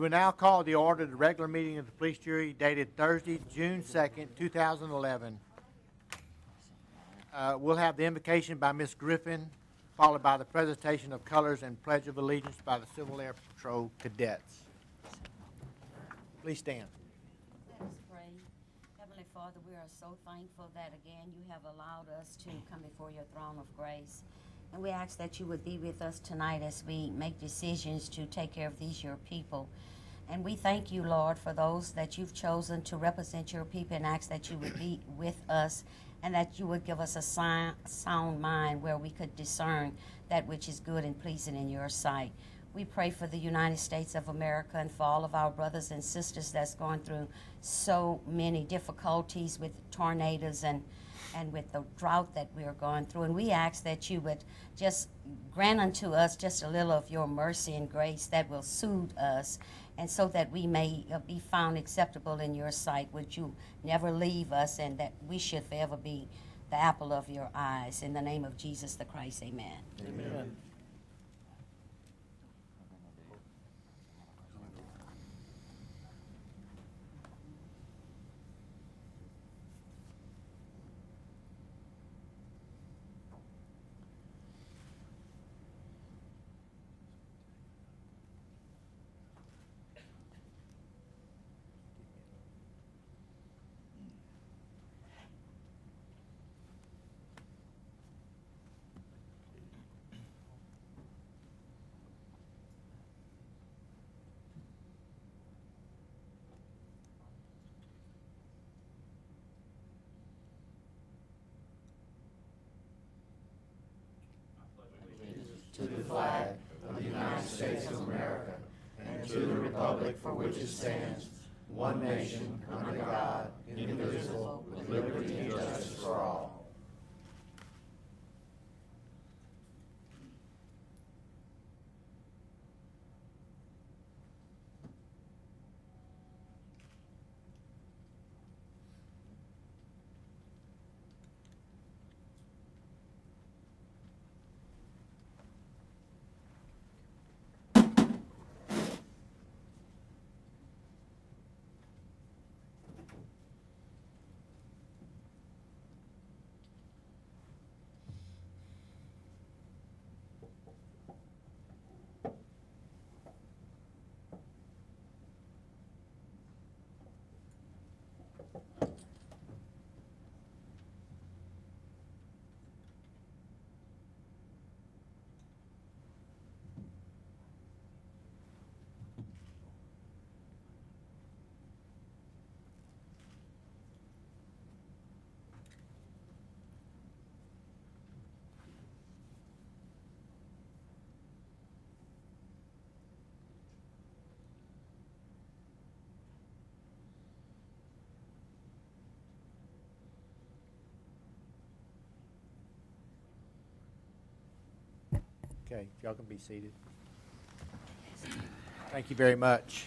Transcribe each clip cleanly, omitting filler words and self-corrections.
will now call the order the regular meeting of the police jury dated Thursday, June 2nd, 2011. We'll have the invocation by Ms. Griffin, followed by the presentation of colors and pledge of allegiance by the Civil Air Patrol cadets. Please stand. Let us pray. Heavenly Father, we are so thankful that again you have allowed us to come before your throne of grace. And we ask that you would be with us tonight as we make decisions to take care of these your people. And we thank you, Lord, for those that you've chosen to represent your people, and ask that you would be with us and that you would give us a sound mind where we could discern that which is good and pleasing in your sight. We pray for the United States of America and for all of our brothers and sisters that's going through so many difficulties with tornadoes and with the drought that we are going through. And we ask that you would just grant unto us just a little of your mercy and grace that will soothe us, and so that we may be found acceptable in your sight. Would you never leave us, and that we should forever be the apple of your eyes. In the name of Jesus the Christ, amen. Amen. To the flag of the United States of America, and to the republic for which it stands, one nation, under God, indivisible, with liberty and justice for all. Okay, y'all can be seated. Thank you very much.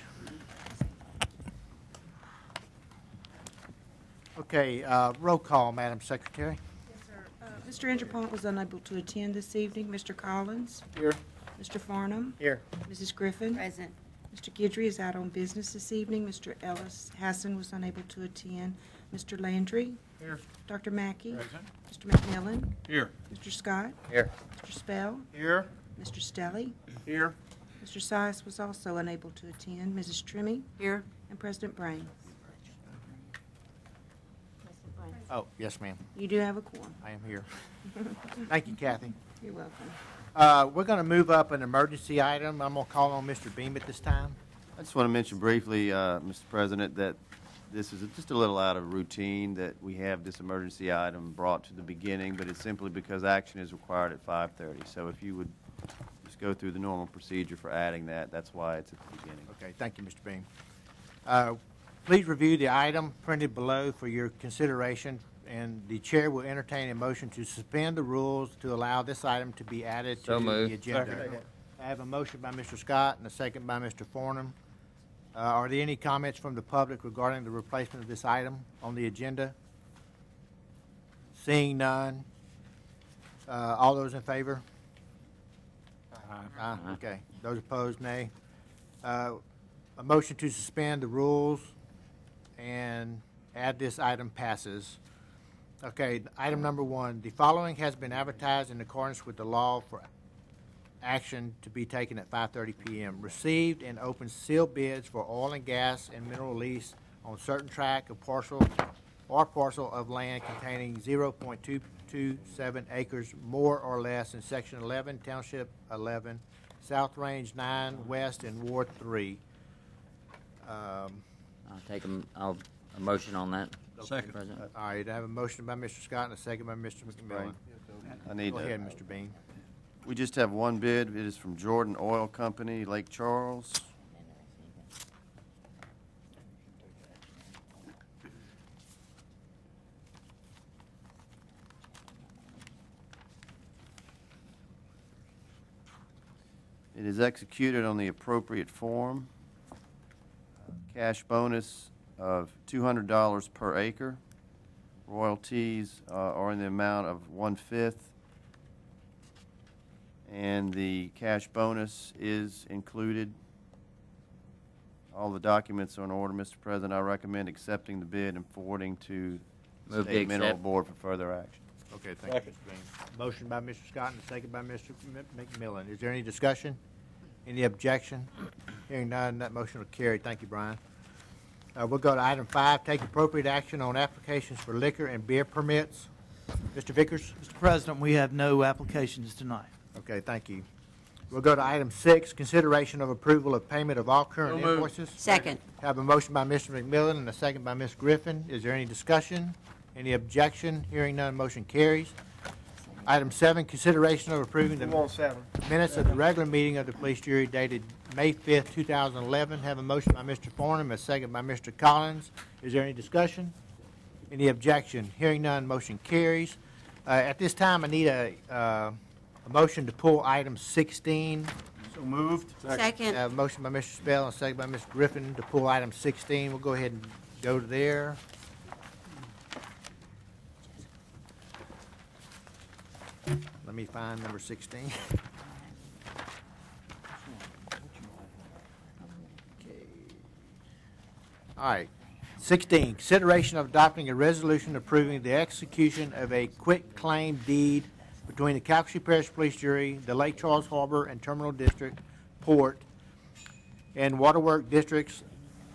Okay, roll call, Madam Secretary. Yes, sir. Mr. Ingerpont was unable to attend this evening. Mr. Collins? Here. Mr. Farnham? Here. Mrs. Griffin? Present. Mr. Guidry is out on business this evening. Mr. Ellis Hassan was unable to attend. Mr. Landry? Here. Dr. Mackey? Present. Mr. McMillan? Here. Mr. Scott? Here. Mr. Spell? Here. Mr. Stelly? Here. Mr. Sias was also unable to attend. Mrs. Trimmy? Here. And President Brain. Oh, yes, ma'am. You do have a quorum. I am here. Thank you, Kathy. You're welcome. We're going to move up an emergency item. I'm going to call on Mr. Beam at this time. I just want to mention briefly, Mr. President, that this is just a little out of routine that we have this emergency item brought to the beginning, but it's simply because action is required at 5:30. So if you would just go through the normal procedure for adding that, that's why it's at the beginning. Okay, thank you, Mr. Beam. Please review the item printed below for your consideration, and the chair will entertain a motion to suspend the rules to allow this item to be added to the agenda. I have a motion by Mr. Scott and a second by Mr. Farnham. Are there any comments from the public regarding the replacement of this item on the agenda? Seeing none. All those in favor? Aye. Okay. Those opposed, nay. a motion to suspend the rules and add this item passes. Okay, item number 1, the following has been advertised in accordance with the law for action to be taken at 5:30 p.m. Received and open sealed bids for oil and gas and mineral lease on certain tract of parcel of land containing 0.227 acres more or less in Section 11, Township 11, South Range 9 West and Ward 3. I'll take a motion on that. Second. President. All right, I have a motion by Mr. Scott and a second by Mr. McMillan. I need Go ahead, to, Mr. Bean. we just have one bid. It is from Jordan Oil Company, Lake Charles. It is executed on the appropriate form. Cash bonus of $200 per acre. Royalties are in the amount of 1/5. And the cash bonus is included. All the documents are in order, Mr. President. I recommend accepting the bid and forwarding to the Move to State Mineral accept. Board for further action. Okay, thank you, Mr. Bean. Motion by Mr. Scott and a second by Mr. McMillan. Is there any discussion? Any objection? Hearing none, that motion will carry. Thank you, Brian. We'll go to item 5, take appropriate action on applications for liquor and beer permits. Mr. Vickers? Mr. President, we have no applications tonight. Okay, thank you. We'll go to item 6, consideration of approval of payment of all current invoices. Second. Have a motion by Mr. McMillan and a second by Ms. Griffin. Is there any discussion? Any objection? Hearing none, motion carries. Item 7, consideration of approving the minutes of the regular meeting of the police jury dated May 5th, 2011. Have a motion by Mr. Farnham, a second by Mr. Collins. Is there any discussion? Any objection? Hearing none, motion carries. At this time, I need a motion to pull item 16. So moved. I Second. have a motion by Mr. Spell and a second by Ms. Griffin to pull item 16. We'll go ahead and go to there. Let me find number 16. Okay. All right. 16, consideration of adopting a resolution approving the execution of a quitclaim deed between the Calcasieu Parish Police Jury, the Lake Charles Harbor and Terminal District, Port, and Waterworks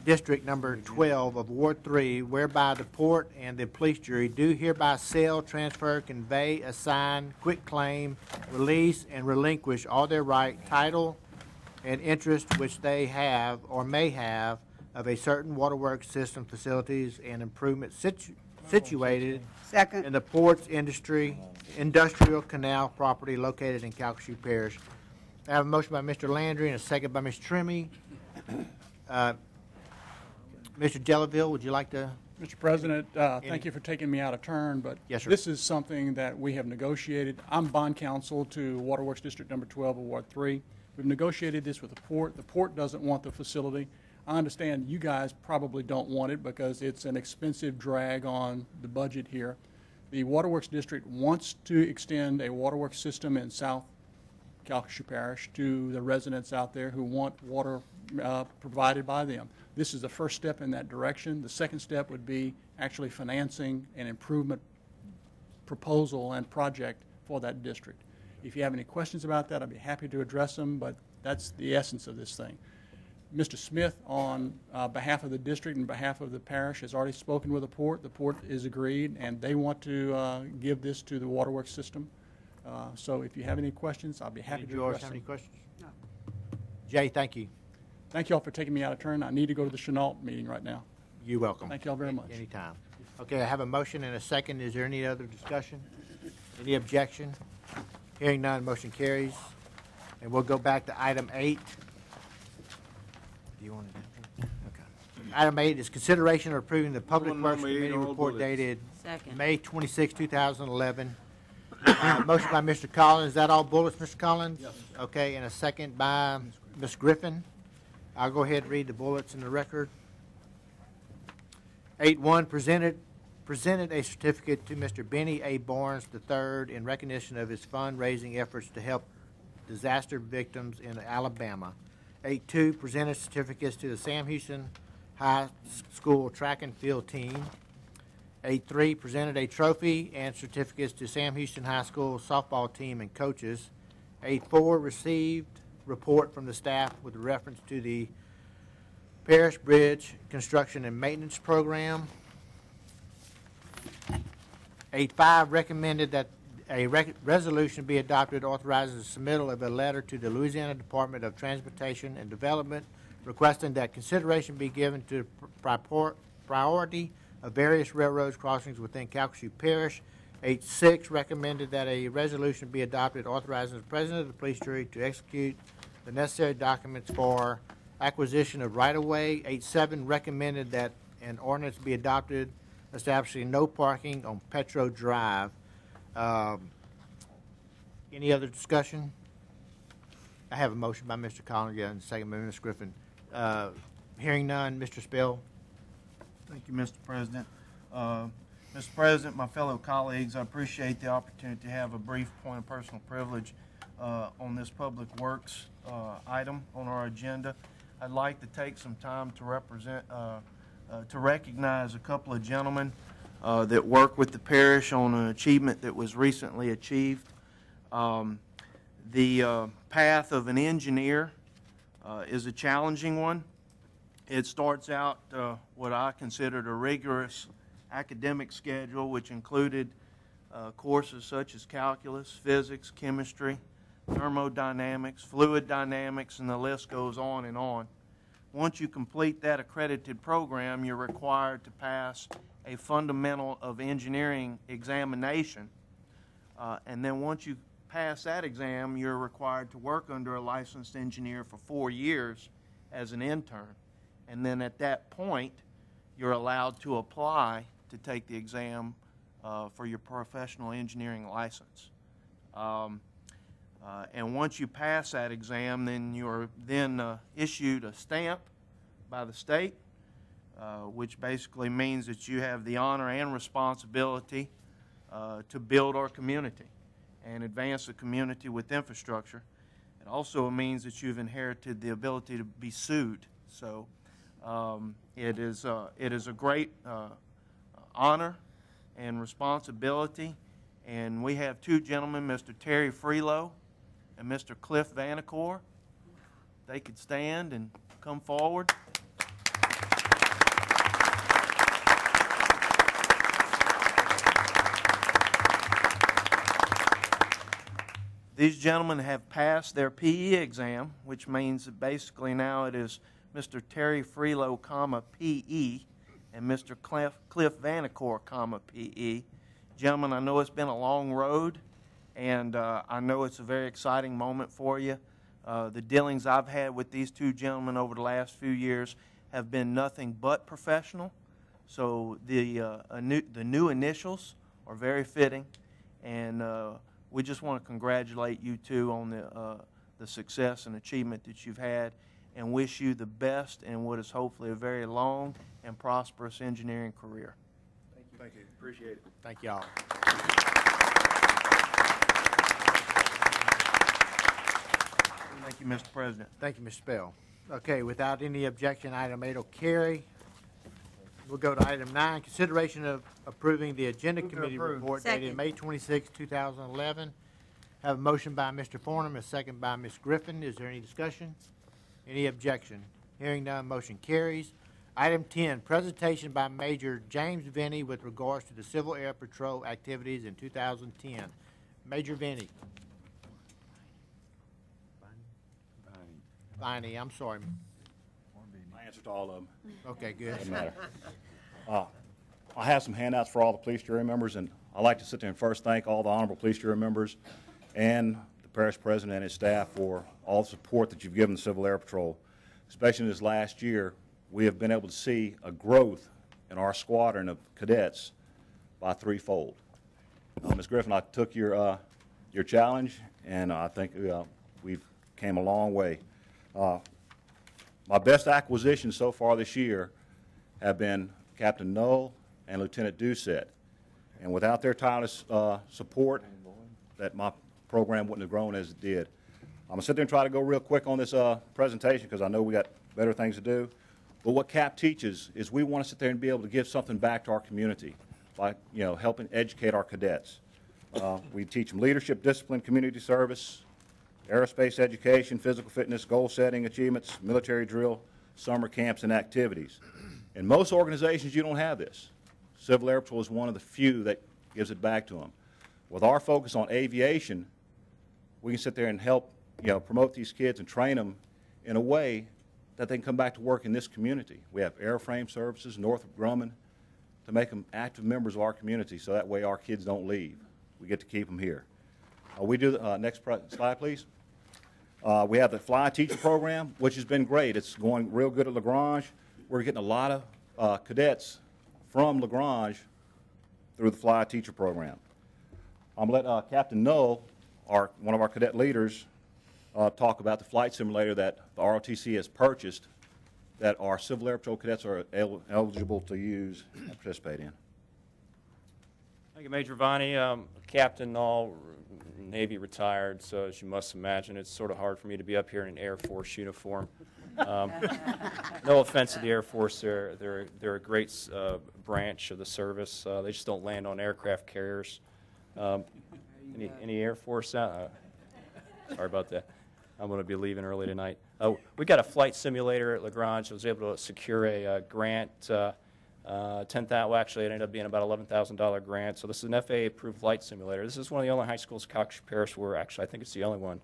District Number 12 of Ward 3, whereby the Port and the Police Jury do hereby sell, transfer, convey, assign, quitclaim, release, and relinquish all their right, title, and interest which they have or may have of a certain waterworks system facilities and improvements situated in the port's industrial canal property located in Calcasieu Parish. I have a motion by Mr. Landry and a second by Ms. Trimmy. Mr. Jellaville, would you like to? Mr. President, thank you for taking me out of turn, but Yes, sir. this is something that we have negotiated. I'm bond counsel to Waterworks District Number 12 of Ward 3. We've negotiated this with the port. The port doesn't want the facility. I understand you guys probably don't want it because it's an expensive drag on the budget here. The Waterworks District wants to extend a waterworks system in South Calcasieu Parish to the residents out there who want water provided by them. This is the first step in that direction. The second step would be actually financing an improvement proposal and project for that district. If you have any questions about that, I'd be happy to address them, but that's the essence of this thing. Mr. Smith, on behalf of the district and behalf of the parish, has already spoken with the port. The port is agreed, and they want to give this to the waterworks system. So if you have any questions, I'll be happy to George, address have any them. questions? No. Jay, thank you. Thank you all for taking me out of turn. I need to go to the Chenault meeting right now. You're welcome. Thank you all very much. Anytime. Okay, I have a motion and a second. Is there any other discussion? Any objection? Hearing none, motion carries. And we'll go back to item 8. Do you want to? Okay. Item 8 is consideration of approving the Public Works Committee report dated Second. May 26, 2011. Motion by Mr. Collins. Is that all bullets, Mr. Collins? Yes. Okay, and a second by Ms. Griffin. I'll go ahead and read the bullets in the record. 8.1, presented a certificate to Mr. Benny A. Barnes III in recognition of his fundraising efforts to help disaster victims in Alabama. 8-2, presented certificates to the Sam Houston High School track and field team. 8-3, presented a trophy and certificates to Sam Houston High School softball team and coaches. 8-4, received report from the staff with reference to the Parish Bridge Construction and Maintenance Program. 8-5, recommended that a resolution be adopted authorizing the submittal of a letter to the Louisiana Department of Transportation and Development requesting that consideration be given to priority of various railroads crossings within Calcasieu Parish. 8-6, recommended that a resolution be adopted authorizing the president of the police jury to execute the necessary documents for acquisition of right-of-way. 8-7, recommended that an ordinance be adopted establishing no parking on Petro Drive. Any other discussion? I have a motion by Mr. Collier and a second by Ms. Griffin. Hearing none, Mr. Spill. Thank you, Mr. President. Mr. President, my fellow colleagues, I appreciate the opportunity to have a brief point of personal privilege on this Public Works item on our agenda. I'd like to take some time to recognize a couple of gentlemen that work with the parish on an achievement that was recently achieved. The path of an engineer is a challenging one. It starts out what I considered a rigorous academic schedule, which included courses such as calculus, physics, chemistry, thermodynamics, fluid dynamics, and the list goes on and on. Once you complete that accredited program, you're required to pass a fundamental of engineering examination. And then once you pass that exam, you're required to work under a licensed engineer for 4 years as an intern. And then at that point, you're allowed to apply to take the exam for your professional engineering license. And once you pass that exam, then you're issued a stamp by the state, which basically means that you have the honor and responsibility to build our community and advance the community with infrastructure. It also means that you've inherited the ability to be sued. So it is a great honor and responsibility. And we have two gentlemen, Mr. Terry Freelow and Mr. Cliff Vanacore. They could stand and come forward. These gentlemen have passed their PE exam, which means that basically now it is Mr. Terry Freelow, PE, and Mr. Cliff Vanacore, PE. Gentlemen, I know it's been a long road, and I know it's a very exciting moment for you. The dealings I've had with these two gentlemen over the last few years have been nothing but professional. So the new initials are very fitting, and we just want to congratulate you two on the success and achievement that you've had, and wish you the best in what is hopefully a very long and prosperous engineering career. Thank you. Thank you. Appreciate it. Thank y'all. Thank you, Mr. President. Thank you, Mr. Spell. Okay, without any objection, item 8 will carry. We'll go to item 9, consideration of approving the agenda committee report dated Second. May 26, 2011. Have a motion by Mr. Fornum, a second by Ms. Griffin. Is there any discussion? Any objection? Hearing none, motion carries. Item 10, presentation by Major James Vinnie with regards to the Civil Air Patrol activities in 2010. Major Vinnie. Vinnie, I'm sorry. My answer to all of them. Okay, good. Doesn't matter. I have some handouts for all the police jury members, and I'd like to sit there and first thank all the honorable police jury members and the parish president and his staff for all the support that you've given the Civil Air Patrol. Especially in this last year, we have been able to see a growth in our squadron of cadets by threefold. Ms. Griffin, I took your challenge, and I think we've came a long way. My best acquisitions so far this year have been Captain Knoll and Lieutenant Doucette. And without their tireless support, that my program wouldn't have grown as it did. I'm going to sit there and try to go real quick on this presentation because I know we got better things to do. But what CAP teaches is we want to sit there and be able to give something back to our community by, helping educate our cadets. We teach them leadership, discipline, community service, aerospace education, physical fitness, goal setting, achievements, military drill, summer camps, and activities. In most organizations, you don't have this. Civil Air Patrol is one of the few that gives it back to them. With our focus on aviation, we can sit there and help promote these kids and train them in a way that they can come back to work in this community. We have airframe services, Northrop Grumman, to make them active members of our community so that way our kids don't leave. We get to keep them here. We do the next slide, please. We have the Fly Teacher Program, which has been great. It's going real good at LaGrange. We're getting a lot of cadets from LaGrange through the Fly Teacher Program. I'm going to let Captain Null, one of our cadet leaders, talk about the flight simulator that the ROTC has purchased that our Civil Air Patrol cadets are eligible to use and participate in. Thank you, Major Vani. Captain Null, Navy retired, so as you must imagine, it's sort of hard for me to be up here in an Air Force uniform. No offense to the Air Force, they're a great branch of the service. They just don't land on aircraft carriers. Any Air Force out? Sorry about that. I'm going to be leaving early tonight. We got a flight simulator at LaGrange. I was able to secure a grant, well, actually, it ended up being about $11,000 grant. So this is an FAA-approved flight simulator. This is one of the only high schools in Coxsackie Parish where, actually, I think it's the only one,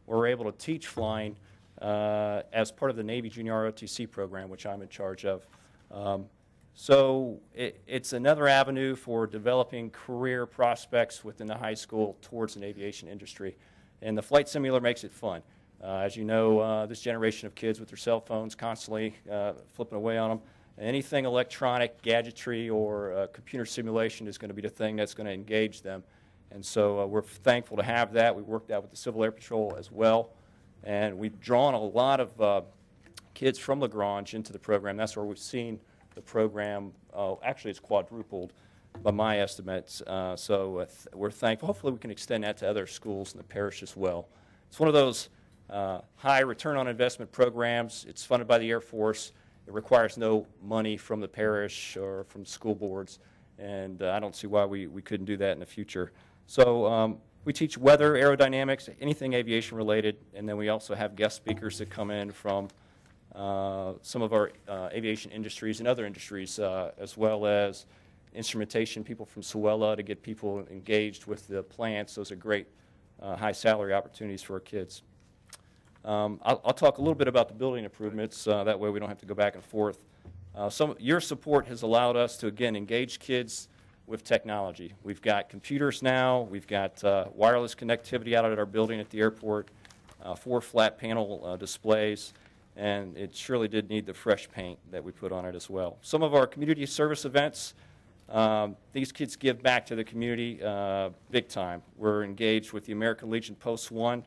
where we're able to teach flying as part of the Navy Junior ROTC program, which I'm in charge of. So it's another avenue for developing career prospects within the high school towards an aviation industry. And the flight simulator makes it fun. As you know, this generation of kids with their cell phones constantly flipping away on them, anything electronic, gadgetry, or computer simulation is going to be the thing that's going to engage them. And so we're thankful to have that. We worked out with the Civil Air Patrol as well. And we've drawn a lot of kids from LaGrange into the program. That's where we've seen the program, actually it's quadrupled by my estimates. So we're thankful. Hopefully we can extend that to other schools in the parish as well. It's one of those high return on investment programs. It's funded by the Air Force. It requires no money from the parish or from school boards. And I don't see why we couldn't do that in the future. So we teach weather, aerodynamics, anything aviation related. And then we also have guest speakers that come in from some of our aviation industries and other industries, as well as instrumentation people from Suella to get people engaged with the plants. Those are great high salary opportunities for our kids. I'll talk a little bit about the building improvements. That way we don't have to go back and forth. Your support has allowed us to, again, engage kids with technology. We've got computers now. We've got wireless connectivity out at our building at the airport, 4 flat panel displays, and it surely did need the fresh paint that we put on it as well. Some of our community service events, these kids give back to the community big time. We're engaged with the American Legion Post 1.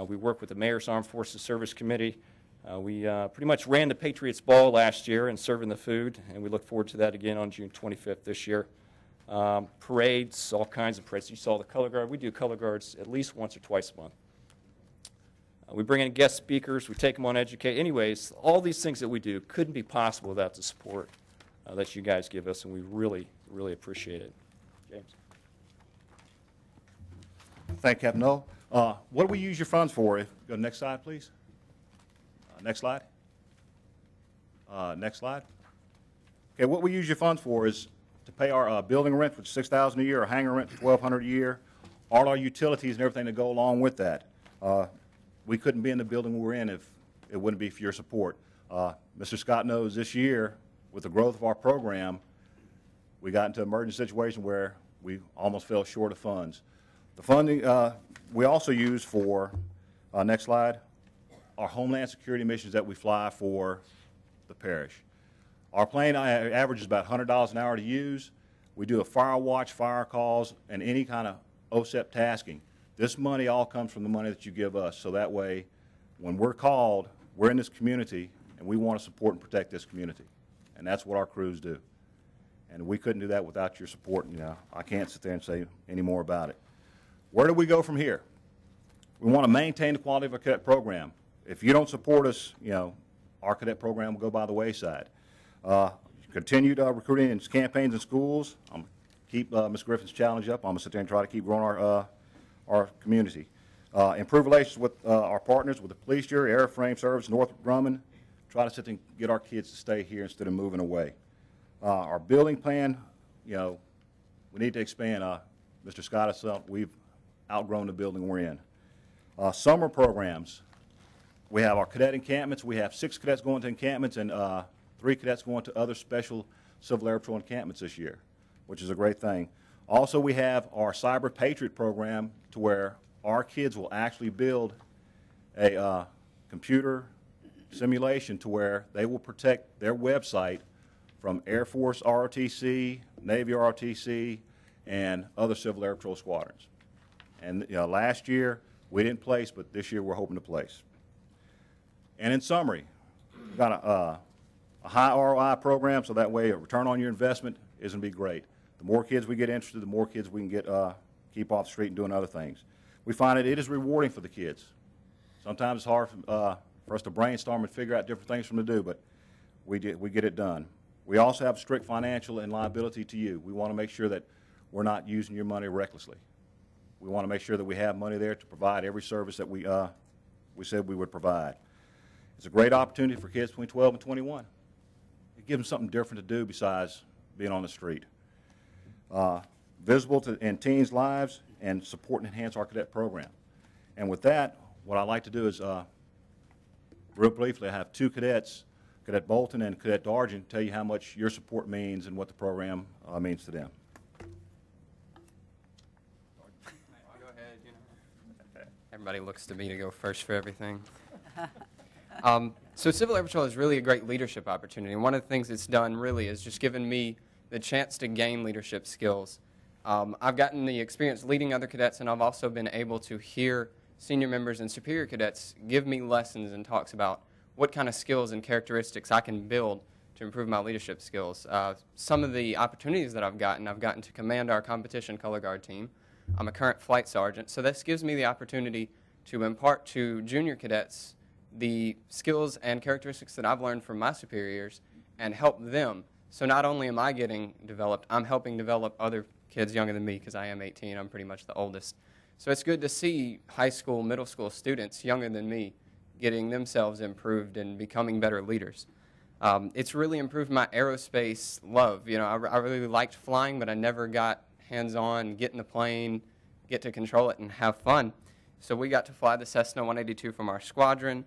We work with the Mayor's Armed Forces Service Committee. We pretty much ran the Patriots Ball last year and serving the food, and we look forward to that again on June 25th this year. Parades, all kinds of parades. You saw the color guard. We do color guards at least once or twice a month. We bring in guest speakers. We take them on educate. Anyways, all these things that we do couldn't be possible without the support that you guys give us, and we really, really appreciate it. James. Thank you, Captain Null. What do we use your funds for? Go to the next slide, please. Next slide. Next slide. Okay, what we use your funds for is to pay our building rent, which is $6,000 a year, our hangar rent, $1,200 a year, all our utilities and everything that go along with that. We couldn't be in the building we're in if it wouldn't be for your support. Mr. Scott knows this year, with the growth of our program, we got into an emergency situation where we almost fell short of funds. The funding we also use for, next slide, our Homeland Security missions that we fly for the parish. Our plane averages about $100 an hour to use. We do a fire watch, fire calls, and any kind of OSEP tasking. This money all comes from the money that you give us, so that way, when we're called, we're in this community, and we want to support and protect this community. And that's what our crews do. And we couldn't do that without your support. I can't sit there and say any more about it. Where do we go from here? We want to maintain the quality of our cadet program. If you don't support us, our cadet program will go by the wayside. Continued recruiting and campaigns in schools. I'm going to keep Ms. Griffin's challenge up. I'm going to sit there and try to keep growing our community. Improve relations with our partners, with the police jury, Airframe Service, Northrop Grumman. Try to sit there and get our kids to stay here instead of moving away. Our building plan, we need to expand. Mr. Scott and myself, we've outgrown the building we're in. Summer programs. We have our cadet encampments. We have 6 cadets going to encampments and 3 cadets going to other special Civil Air Patrol encampments this year, which is a great thing. Also, we have our Cyber Patriot program to where our kids will actually build a computer simulation to where they will protect their website from Air Force ROTC, Navy ROTC, and other Civil Air Patrol squadrons. And last year we didn't place, but this year we're hoping to place. And in summary, we've got a high ROI program, so that way a return on your investment is going to be great. The more kids we get interested, the more kids we can get keep off the street and doing other things. We find that it is rewarding for the kids. Sometimes it's hard for us to brainstorm and figure out different things for them to do, but we get it done. We also have strict financial and liability to you. We want to make sure that we're not using your money recklessly. We want to make sure that we have money there to provide every service that we said we would provide. It's a great opportunity for kids between 12 and 21. It gives them something different to do besides being on the street. Visible in teens' lives and support and enhance our cadet program. And with that, what I'd like to do is, real briefly, I have 2 cadets, Cadet Bolton and Cadet Dargent, tell you how much your support means and what the program means to them. I'll go ahead, Everybody looks to me to go first for everything. So Civil Air Patrol is really a great leadership opportunity, and one of the things it's done really is just given me the chance to gain leadership skills. I've gotten the experience leading other cadets, and I've also been able to hear senior members and superior cadets give me lessons and talks about what kind of skills and characteristics I can build to improve my leadership skills. Some of the opportunities that I've gotten to command our competition color guard team. I'm a current flight sergeant, so this gives me the opportunity to impart to junior cadets the skills and characteristics that I've learned from my superiors and help them. So not only am I getting developed, I'm helping develop other kids younger than me because I am 18. I'm pretty much the oldest. So it's good to see high school, middle school students younger than me getting themselves improved and becoming better leaders. It's really improved my aerospace love. I really liked flying, but I never got hands-on, get in the plane, get to control it, and have fun. So we got to fly the Cessna 182 from our squadron.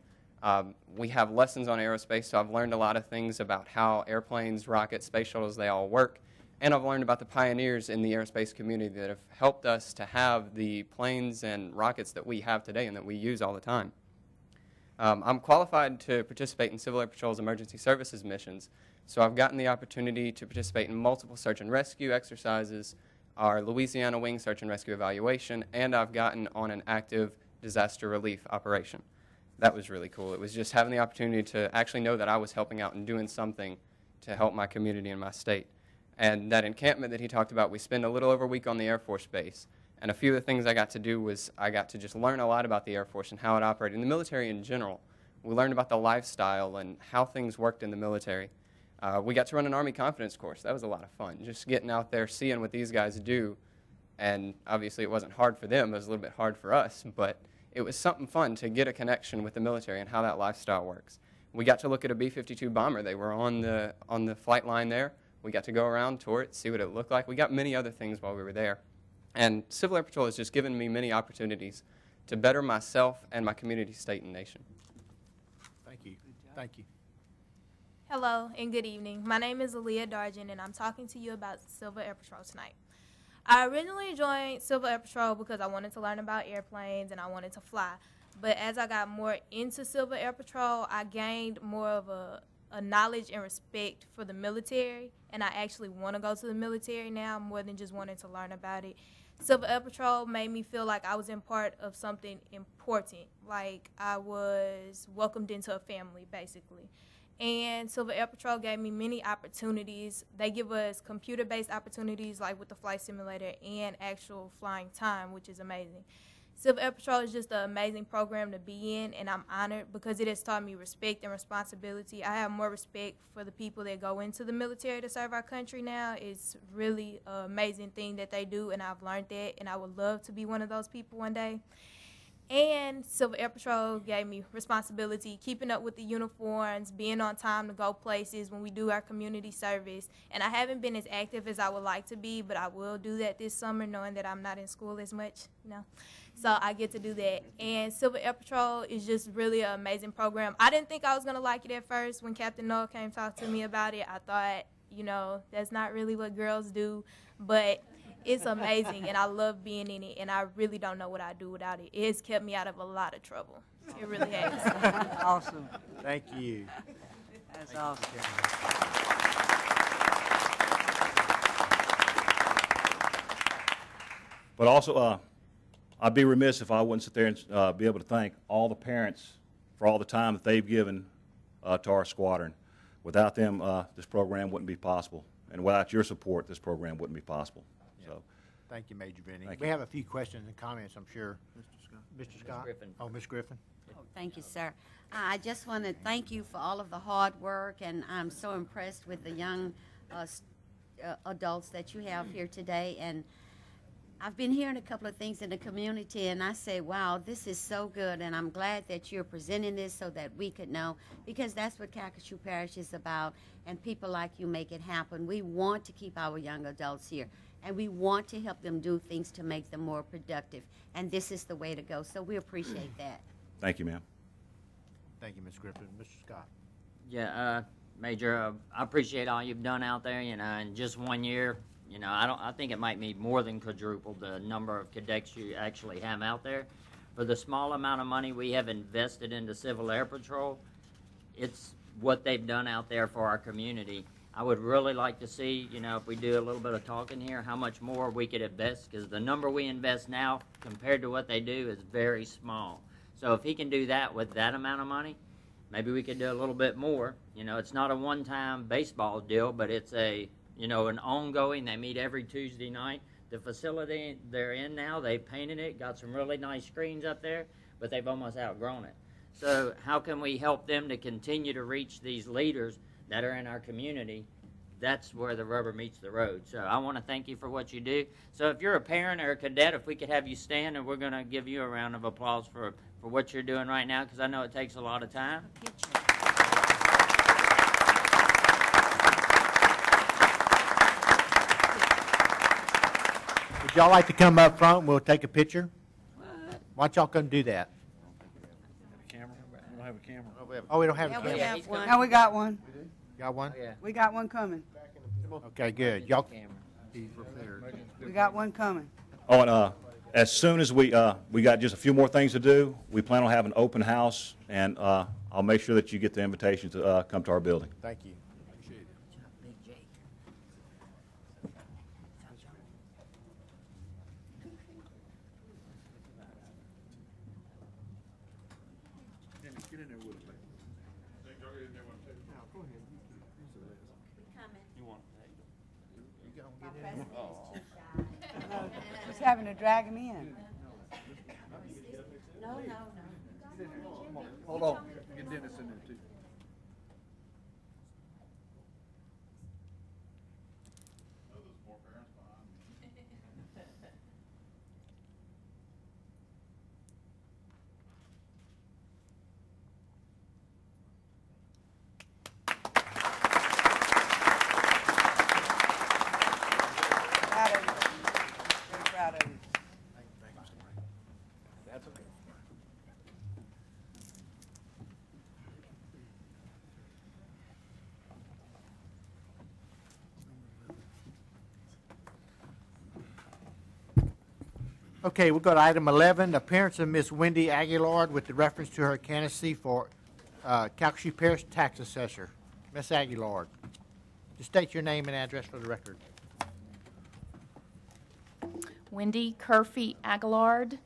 We have lessons on aerospace, so I've learned a lot of things about how airplanes, rockets, space shuttles, they all work. And I've learned about the pioneers in the aerospace community that have helped us to have the planes and rockets that we have today and that we use all the time. I'm qualified to participate in Civil Air Patrol's emergency services missions, so I've gotten the opportunity to participate in multiple search and rescue exercises, our Louisiana Wing Search and Rescue Evaluation, and I've gotten on an active disaster relief operation. That was really cool. It was just having the opportunity to actually know that I was helping out and doing something to help my community and my state. And that encampment that he talked about, we spent a little over a week on the Air Force Base. And a few of the things I got to do was I got to just learn a lot about the Air Force and how it operated. In the military in general, we learned about the lifestyle and how things worked in the military. We got to run an Army Confidence course. That was a lot of fun, just getting out there, seeing what these guys do. And obviously it wasn't hard for them. It was a little bit hard for us. But it was something fun to get a connection with the military and how that lifestyle works. We got to look at a B-52 bomber. They were on the flight line there. We got to go around, tour it, see what it looked like. We got many other things while we were there. And Civil Air Patrol has just given me many opportunities to better myself and my community, state, and nation. Thank you. Thank you. Hello and good evening. My name is Aaliyah Dargent, and I'm talking to you about Civil Air Patrol tonight. I originally joined Civil Air Patrol because I wanted to learn about airplanes and I wanted to fly. But as I got more into Civil Air Patrol, I gained more of a knowledge and respect for the military, and I actually want to go to the military now more than just wanting to learn about it. Civil Air Patrol made me feel like I was in part of something important, like I was welcomed into a family, basically. And Civil Air Patrol gave me many opportunities. They give us computer-based opportunities, like with the flight simulator, and actual flying time, which is amazing. Civil Air Patrol is just an amazing program to be in, and I'm honored because it has taught me respect and responsibility. I have more respect for the people that go into the military to serve our country now. It's really an amazing thing that they do, and I've learned that, and I would love to be one of those people one day. And Civil Air Patrol gave me responsibility, keeping up with the uniforms, being on time to go places when we do our community service. And I haven't been as active as I would like to be, but I will do that this summer, knowing that I'm not in school as much, you know. So I get to do that. And Civil Air Patrol is just really an amazing program. I didn't think I was going to like it at first. When Captain Noah came to talk to me about it, I thought, you know, that's not really what girls do. But it's amazing, and I love being in it, and I really don't know what I'd do without it. It has kept me out of a lot of trouble. It really has. Awesome. Thank you. That's awesome. But also, I'd be remiss if I wouldn't sit there and be able to thank all the parents for all the time that they've given to our squadron. Without them, this program wouldn't be possible. And without your support, this program wouldn't be possible. So, thank you, Major Vinny. Thank We you. have a few questions and comments, I'm sure. Mr. Scott? Griffin. Oh, Ms. Griffin? Oh, thank you, sir. I just want to thank you for all of the hard work, and I'm so impressed with the young adults that you have here today. And I've been hearing a couple of things in the community, and I say, wow, this is so good, and I'm glad that you're presenting this so that we could know, because that's what Calcasieu Parish is about, and people like you make it happen. We want to keep our young adults here, and we want to help them do things to make them more productive, and this is the way to go, so we appreciate that. thank you, ma'am. Thank you, Ms. Griffin. Mr. Scott? Yeah, Major, I appreciate all you've done out there, you know, in just 1 year. You know, I think it might be more than quadruple the number of cadets you actually have out there. For the small amount of money we have invested into Civil Air Patrol, it's what they've done out there for our community. I would really like to see, you know, if we do a little bit of talking here, how much more we could invest, because the number we invest now compared to what they do is very small. So if he can do that with that amount of money, maybe we could do a little bit more. You know, it's not a one-time baseball deal, but it's a, you know, an ongoing. They meet every Tuesday night. The facility they're in now, they painted it, got some really nice screens up there, but they've almost outgrown it. So how can we help them to continue to reach these leaders that are in our community? That's where the rubber meets the road. So I want to thank you for what you do. So if you're a parent or a cadet, if we could have you stand, and we're going to give you a round of applause for what you're doing right now, because I know it takes a lot of time. Would y'all like to come up front and we'll take a picture? Why don't y'all come do that? Camera? We don't have a camera. Oh, we don't have a Yeah, we camera. have one. Now we got one. Got one? Yeah. We got one coming. Okay, good. Y'all, We got one coming. Oh, and as soon as we got just a few more things to do, we plan on having an open house, and I'll make sure that you get the invitation to come to our building. thank you. Just having to drag him in. No. Hold on. Get Dennis in there, too. Proud of you. Very proud of you. That's okay. Okay, we'll go to item 11, appearance of Miss Wendy Aguilar with the reference to her candidacy for Calcasieu Parish Tax Assessor. Miss Aguilar, just state your name and address for the record. Wendy Curfey Aguilard,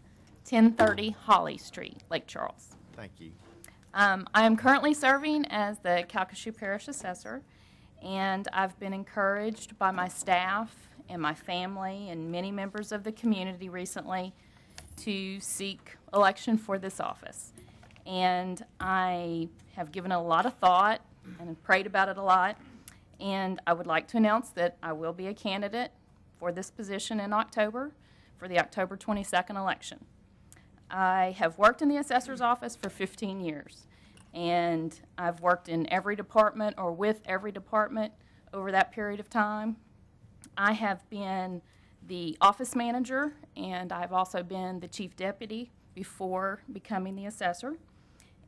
1030 Holly Street, Lake Charles. Thank you. I am currently serving as the Calcasieu Parish Assessor, and I've been encouraged by my staff and my family and many members of the community recently to seek election for this office. And I have given it a lot of thought and prayed about it a lot. And I would like to announce that I will be a candidate for this position in October for the October 22nd election. I have worked in the assessor's office for 15 years, and I've worked in every department or with every department over that period of time. I have been the office manager, and I've also been the chief deputy before becoming the assessor.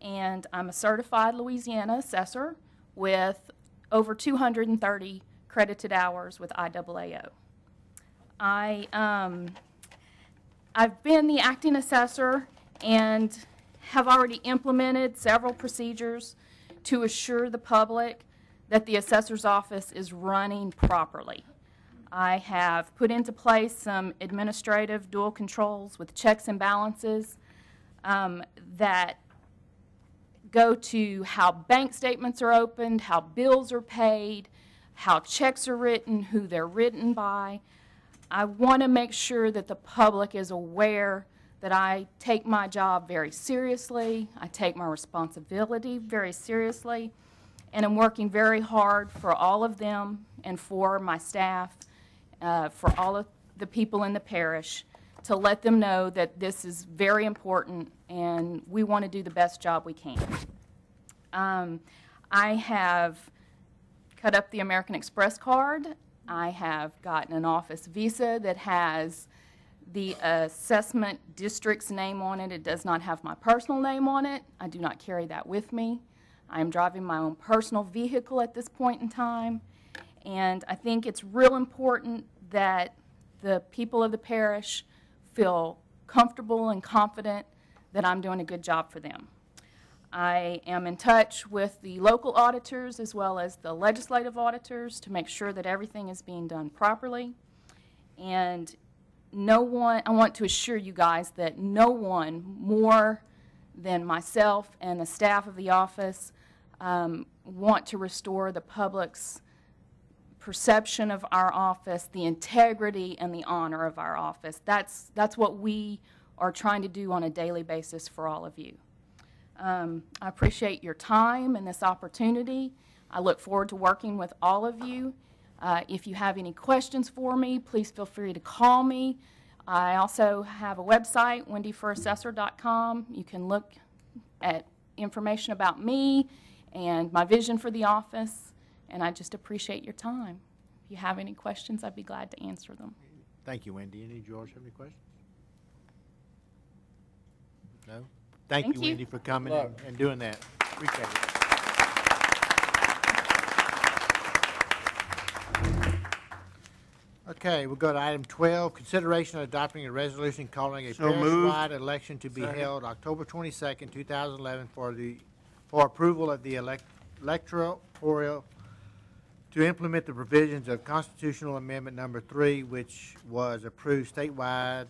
And I'm a certified Louisiana assessor with over 230 credited hours with IAAO. I've been the acting assessor and have already implemented several procedures to assure the public that the assessor's office is running properly. I have put into place some administrative dual controls with checks and balances that go to how bank statements are opened, how bills are paid, how checks are written, who they're written by. I want to make sure that the public is aware that I take my job very seriously, I take my responsibility very seriously, and I'm working very hard for all of them and for my staff, for all of the people in the parish, to let them know that this is very important and we want to do the best job we can. I have cut up the American Express card. I have gotten an office visa that has the assessment district's name on it. It does not have my personal name on it. I do not carry that with me. I am driving my own personal vehicle at this point in time. And I think it's real important that the people of the parish feel comfortable and confident that I'm doing a good job for them. I am in touch with the local auditors as well as the legislative auditors to make sure that everything is being done properly. And I want to assure you guys that no one more than myself and the staff of the office want to restore the public's perception of our office, the integrity and the honor of our office. That's what we are trying to do on a daily basis for all of you. I appreciate your time and this opportunity. I look forward to working with all of you. If you have any questions for me, please feel free to call me. I also have a website, wendyforassessor.com. You can look at information about me and my vision for the office, and I just appreciate your time. If you have any questions, I'd be glad to answer them. Thank you, Wendy. Any George have any questions? No? Thank you, Wendy, for coming and doing that. Appreciate it. Okay, we'll go to item 12, consideration of adopting a resolution calling a parish-wide election to be held October 22nd, 2011 for approval of the electoral to implement the provisions of Constitutional Amendment Number 3, which was approved statewide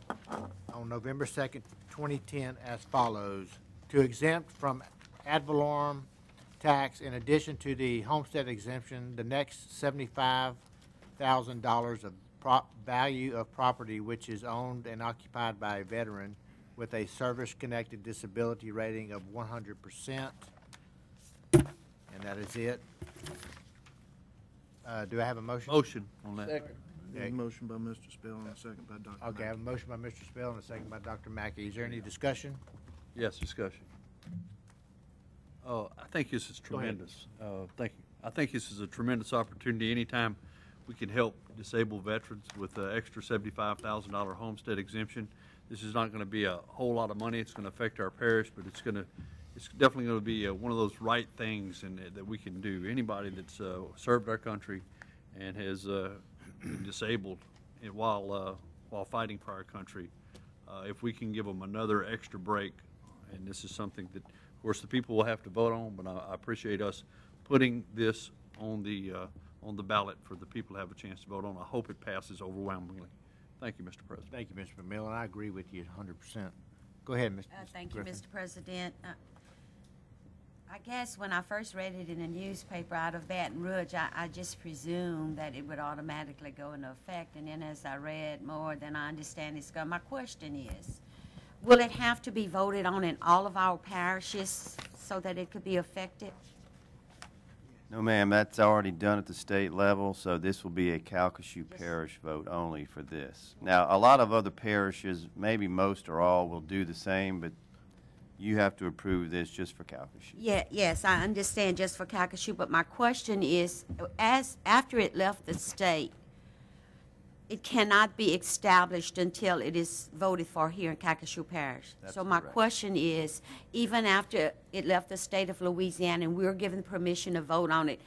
on November 2nd, 2010 as follows: to exempt from ad valorem tax, in addition to the homestead exemption, the next $75,000 of value of property which is owned and occupied by a veteran with a service-connected disability rating of 100%. And that is it. Do I have a motion? Motion on that. Second. Okay. Motion by Mr. Spell and a second by Dr. Okay, I have a motion by Mr. Spell and a second by Dr. Mackey. Is there any discussion? Yes, discussion. I think this is Go ahead. tremendous. Thank you. I think this is a tremendous opportunity. Anytime we can help disabled veterans with an extra $75,000 homestead exemption. This is not going to be a whole lot of money. It's going to affect our parish, but it's definitely going to be one of those right things that we can do. Anybody that's served our country and has been disabled while fighting for our country, if we can give them another extra break, and this is something that, of course, the people will have to vote on, but I appreciate us putting this on the ballot for the people to have a chance to vote on. I hope it passes overwhelmingly. Thank you, Mr. President. Thank you, Mr. McMillan. I agree with you 100%. Go ahead, Mr. Thank Griffin. you, Mr. President. I guess when I first read it in a newspaper out of Baton Rouge, I just presumed that it would automatically go into effect. And then as I read more, then I understand it's going. My question is, Will it have to be voted on in all of our parishes so that it could be effective? No, ma'am, that's already done at the state level, so this will be a Calcasieu Parish vote only for this. Now, a lot of other parishes, maybe most or all, will do the same, but you have to approve this just for Calcasieu. Yeah, yes, I understand just for Calcasieu, but my question is, after it left the state, it cannot be established until it is voted for here in Calcasieu Parish. That's so my correct. question is, even after it left the state of Louisiana and we're given permission to vote on it,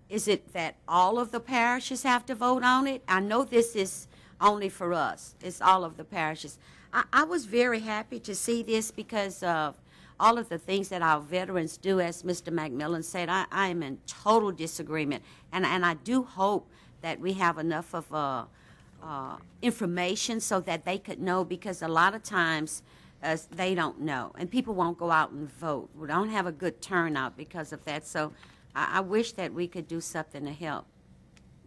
is it that all of the parishes have to vote on it? I know this is only for us. It's all of the parishes. I was very happy to see this because of all of the things that our veterans do, as Mr. McMillan said. I am in total disagreement, and I do hope that we have enough of information so that they could know, because a lot of times they don't know, and people won't go out and vote. We don't have a good turnout because of that. So I wish that we could do something to help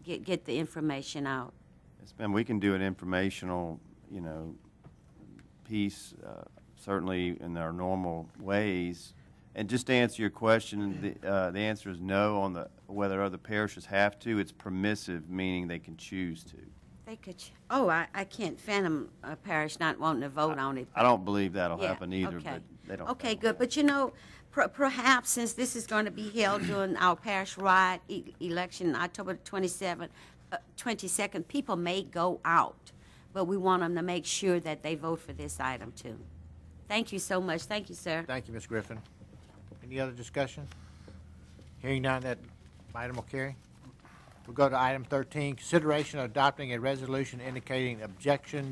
get the information out. Yes, ma'am, we can do an informational, piece, certainly in our normal ways. And just to answer your question, the answer is no on whether other parishes have to. It's permissive, meaning they can choose to. They could. I can't fathom a parish not wanting to vote on it. I don't believe that'll Yeah, happen either, okay. but they don't. Okay, good. But perhaps since this is going to be held during our parish-wide election, October 22nd, people may go out, but we want them to make sure that they vote for this item too. Thank you so much. Thank you, sir. Thank you, Ms. Griffin. Any other discussion? Hearing none, that item will carry. We'll go to item 13, consideration of adopting a resolution indicating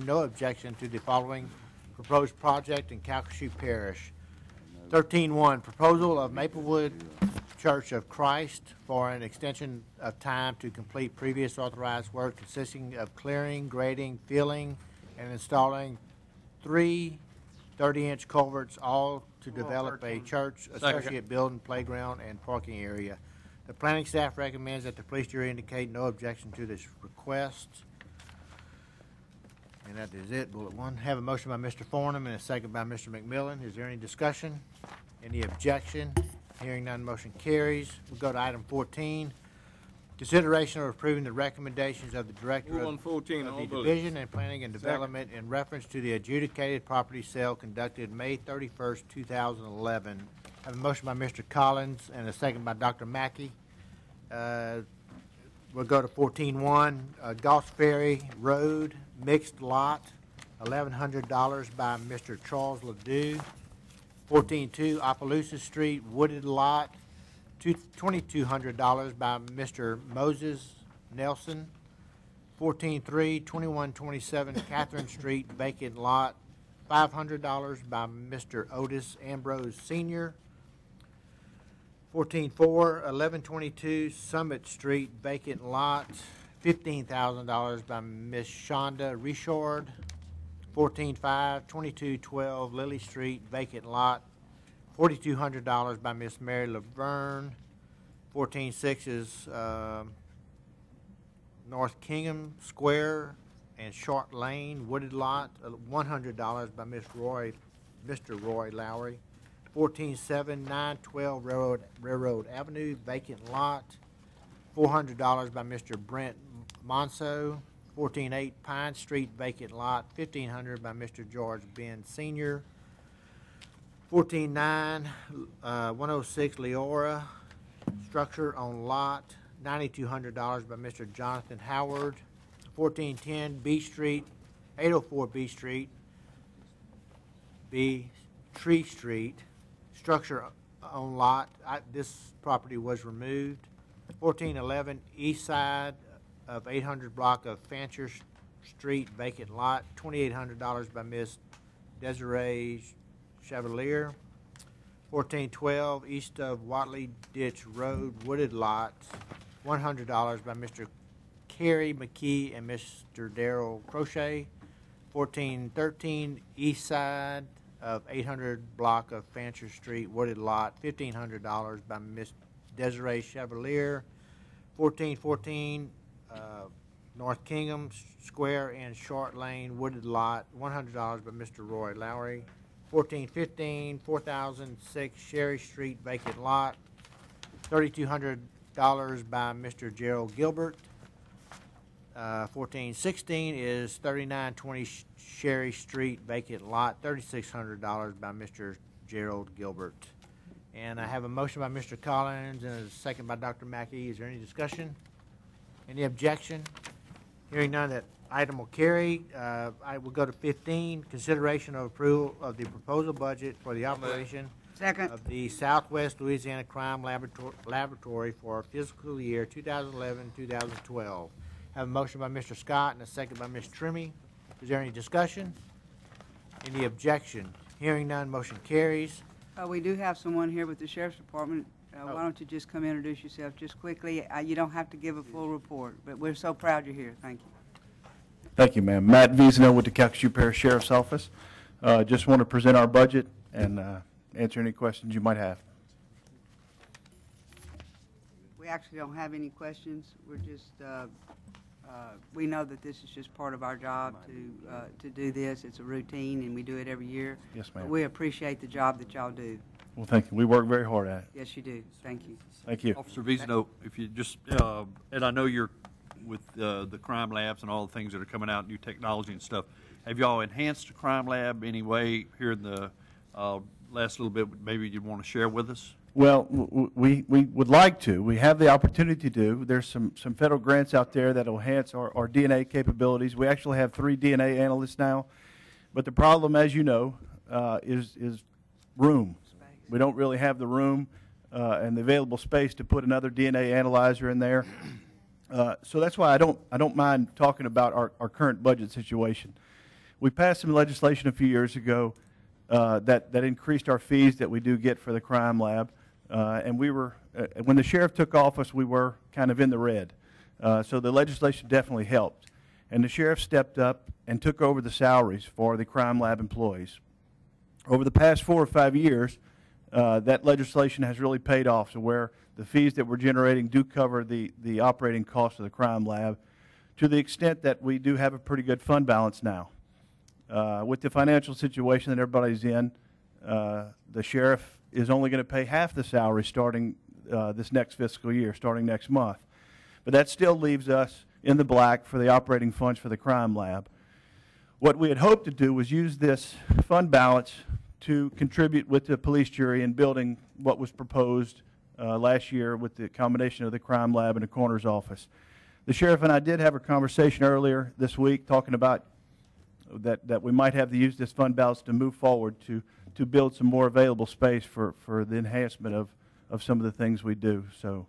no objection to the following proposed project in Calcasieu Parish. 13.1, proposal of Maplewood Church of Christ for an extension of time to complete previous authorized work consisting of clearing, grading, filling, and installing 3 30-inch culverts, all to develop a church associate building, playground, and parking area. The planning staff recommends that the police jury indicate no objection to this request. And that is it, bullet 1. Have a motion by Mr. Farnham and a second by Mr. McMillan. Is there any discussion? Any objection? Hearing none, motion carries. We'll go to item 14. Consideration of approving the recommendations of the Director of the Division and Planning and Development in reference to the adjudicated property sale conducted May 31st, 2011. I have a motion by Mr. Collins and a second by Dr. Mackey. We'll go to 14.1, Gulf Ferry Road, mixed lot, $1,100 by Mr. Charles Ledoux. 14.2, Opelousas Street, wooded lot, $2,200 by Mr. Moses Nelson. 14.3, 2127 Catherine Street, vacant lot, $500 by Mr. Otis Ambrose Sr. 14.4, 1122 Summit Street, vacant lot, $15,000 by Ms. Shonda Richard. 14.5, 2212 Lily Street, vacant lot, $4,200 by Miss Mary Laverne. 14.6 is North Kingham Square and Short Lane, wooded lot, $100 by Mr. Roy Lowry. 14.7, 912 Railroad Avenue, vacant lot, $400 by Mr. Brent Monso. 14.8 Pine Street, vacant lot, $1,500 by Mr. George Ben Sr. 14.9, 106 Leora, structure on lot, $9,200 by Mr. Jonathan Howard. 14.10 B Street, 804 B Street, Tree Street, structure on lot. This property was removed. 14.11 East Side of 800 block of Fancher Street, vacant lot, $2,800 by Miss Desiree Chevalier. 1412 east of Watley Ditch Road, wooded lot, $100 by Mr. Kerry McKee and Mr. Darrell Crochet. 1413 east side of 800 block of Fancher Street, wooded lot, $1,500 by Miss Desiree Chevalier. 1414 North Kingham Square and Short Lane Wooded Lot, $100 by Mr. Roy Lowry. 1415, 4006 Sherry Street vacant lot, $3,200 by Mr. Gerald Gilbert. 1416 is 3920 Sherry Street vacant lot, $3,600 by Mr. Gerald Gilbert. And I have a motion by Mr. Collins and a second by Dr. Mackey. Is there any discussion? Any objection? Hearing none, that item will carry. I will go to 15, consideration of approval of the proposal budget for the operation of the Southwest Louisiana Crime Laboratory for fiscal year 2011-2012. Have a motion by Mr. Scott and a second by Ms. Trimmy. Is there any discussion? Any objection? Hearing none, motion carries. We do have someone here with the Sheriff's Department. Why don't you just come introduce yourself just quickly? You don't have to give a full report, but we're so proud you're here. Thank you. Thank you, ma'am. Matt Vizino with the Calcasieu Parish Sheriff's Office. Just want to present our budget and answer any questions you might have. We actually don't have any questions. We're just, we know that this is just part of our job to do this. It's a routine, and we do it every year. Yes, ma'am. But we appreciate the job that y'all do. Well, thank you. We work very hard at it. Yes, you do. Thank you. Thank you. Officer Vizino, if you just, and I know you're with the crime labs and all the things that are coming out, new technology and stuff. Have y'all enhanced the crime lab any way here in the last little bit? Maybe you'd want to share with us? Well, we would like to. We have the opportunity to. There's some federal grants out there that will enhance our DNA capabilities. We actually have 3 DNA analysts now. But the problem, as you know, is room. We don't really have the room and the available space to put another DNA analyzer in there. So that's why I don't mind talking about our current budget situation. We passed some legislation a few years ago that increased our fees that we do get for the crime lab. And we were, when the sheriff took office, we were kind of in the red. So the legislation definitely helped. And the sheriff stepped up and took over the salaries for the crime lab employees. Over the past 4 or 5 years, that legislation has really paid off, so where the fees that we're generating do cover the operating costs of the crime lab, to the extent that we do have a pretty good fund balance now. With the financial situation that everybody's in, the sheriff is only going to pay half the salary starting this next fiscal year, starting next month. But that still leaves us in the black for the operating funds for the crime lab. What we had hoped to do was use this fund balance to contribute with the police jury in building what was proposed last year with the combination of the crime lab and the coroner's office. The sheriff and I did have a conversation earlier this week talking about that we might have to use this fund balance to move forward to build some more available space for the enhancement of some of the things we do. So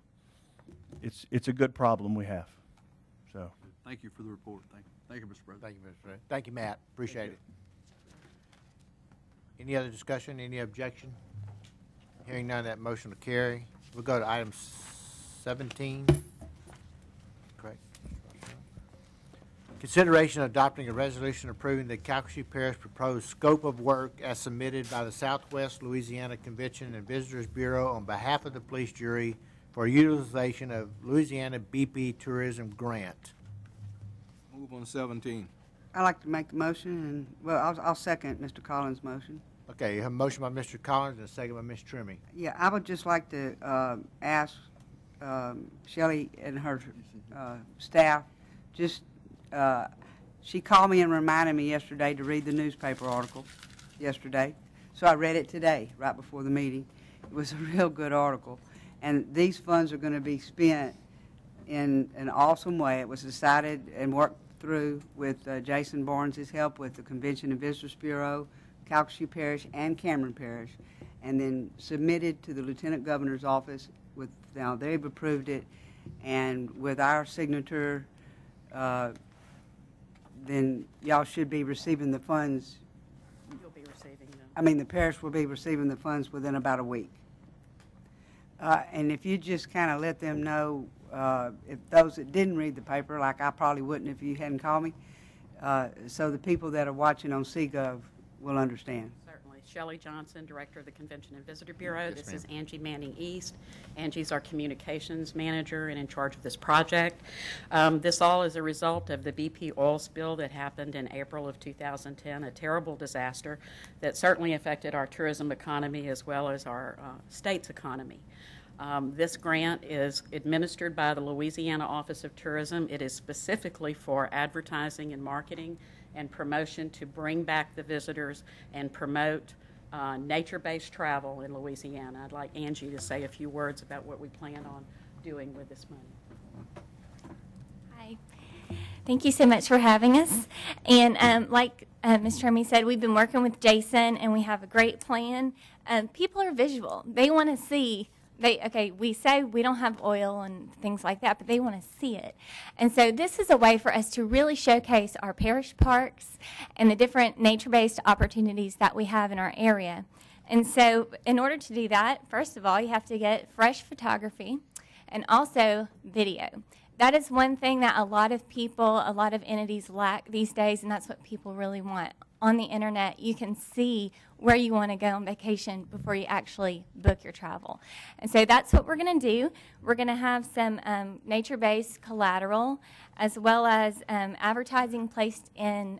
it's a good problem we have. So thank you for the report. Thank you, Mr. President. Thank you, Mr. President. Thank you, Matt. Appreciate it. Any other discussion? Any objection? Hearing none, that motion will carry. We'll go to item 17. Correct. Consideration of adopting a resolution approving the Calcasieu Parish proposed scope of work as submitted by the Southwest Louisiana Convention and Visitors Bureau on behalf of the police jury for utilization of Louisiana BP Tourism Grant. Move on 17. I'd like to make the motion, and, well, I'll second Mr. Collins' motion. Okay, you have a motion by Mr. Collins and a second by Ms. Trimmy. Yeah, I would just like to ask Shelley and her staff, just, she called me and reminded me yesterday to read the newspaper article yesterday. So I read it today, right before the meeting. It was a real good article. And these funds are going to be spent in an awesome way. It was decided and worked through with Jason Barnes' help with the Convention and Visitors Bureau, Calcasieu Parish, and Cameron Parish, and then submitted to the Lieutenant Governor's office. Now they've approved it, and with our signature, then y'all should be receiving the funds. You'll be receiving them. I mean, the parish will be receiving the funds within about a week. And if you just kind of let them know, if those that didn't read the paper, like I probably wouldn't if you hadn't called me, so the people that are watching on CGov will understand. Certainly. Shelley Johnson, Director of the Convention and Visitor Bureau. This is Angie Manning East. Angie's our communications manager and in charge of this project. This all is a result of the BP oil spill that happened in April of 2010, a terrible disaster that certainly affected our tourism economy as well as our state's economy. This grant is administered by the Louisiana Office of Tourism. It is specifically for advertising and marketing and promotion to bring back the visitors and promote nature-based travel in Louisiana. I'd like Angie to say a few words about what we plan on doing with this money. Hi. Thank you so much for having us. And like Ms. Trummy said, we've been working with Jason, and we have a great plan. People are visual. They want to see. We say we don't have oil and things like that, but they want to see it. And so this is a way for us to really showcase our parish parks and the different nature-based opportunities that we have in our area. And so in order to do that, first of all, you have to get fresh photography and also video. That is one thing that a lot of people, a lot of entities lack these days, and that's what people really want. On the internet, you can see where you want to go on vacation before you actually book your travel. And so that's what we're going to do. We're going to have some nature-based collateral as well as advertising placed in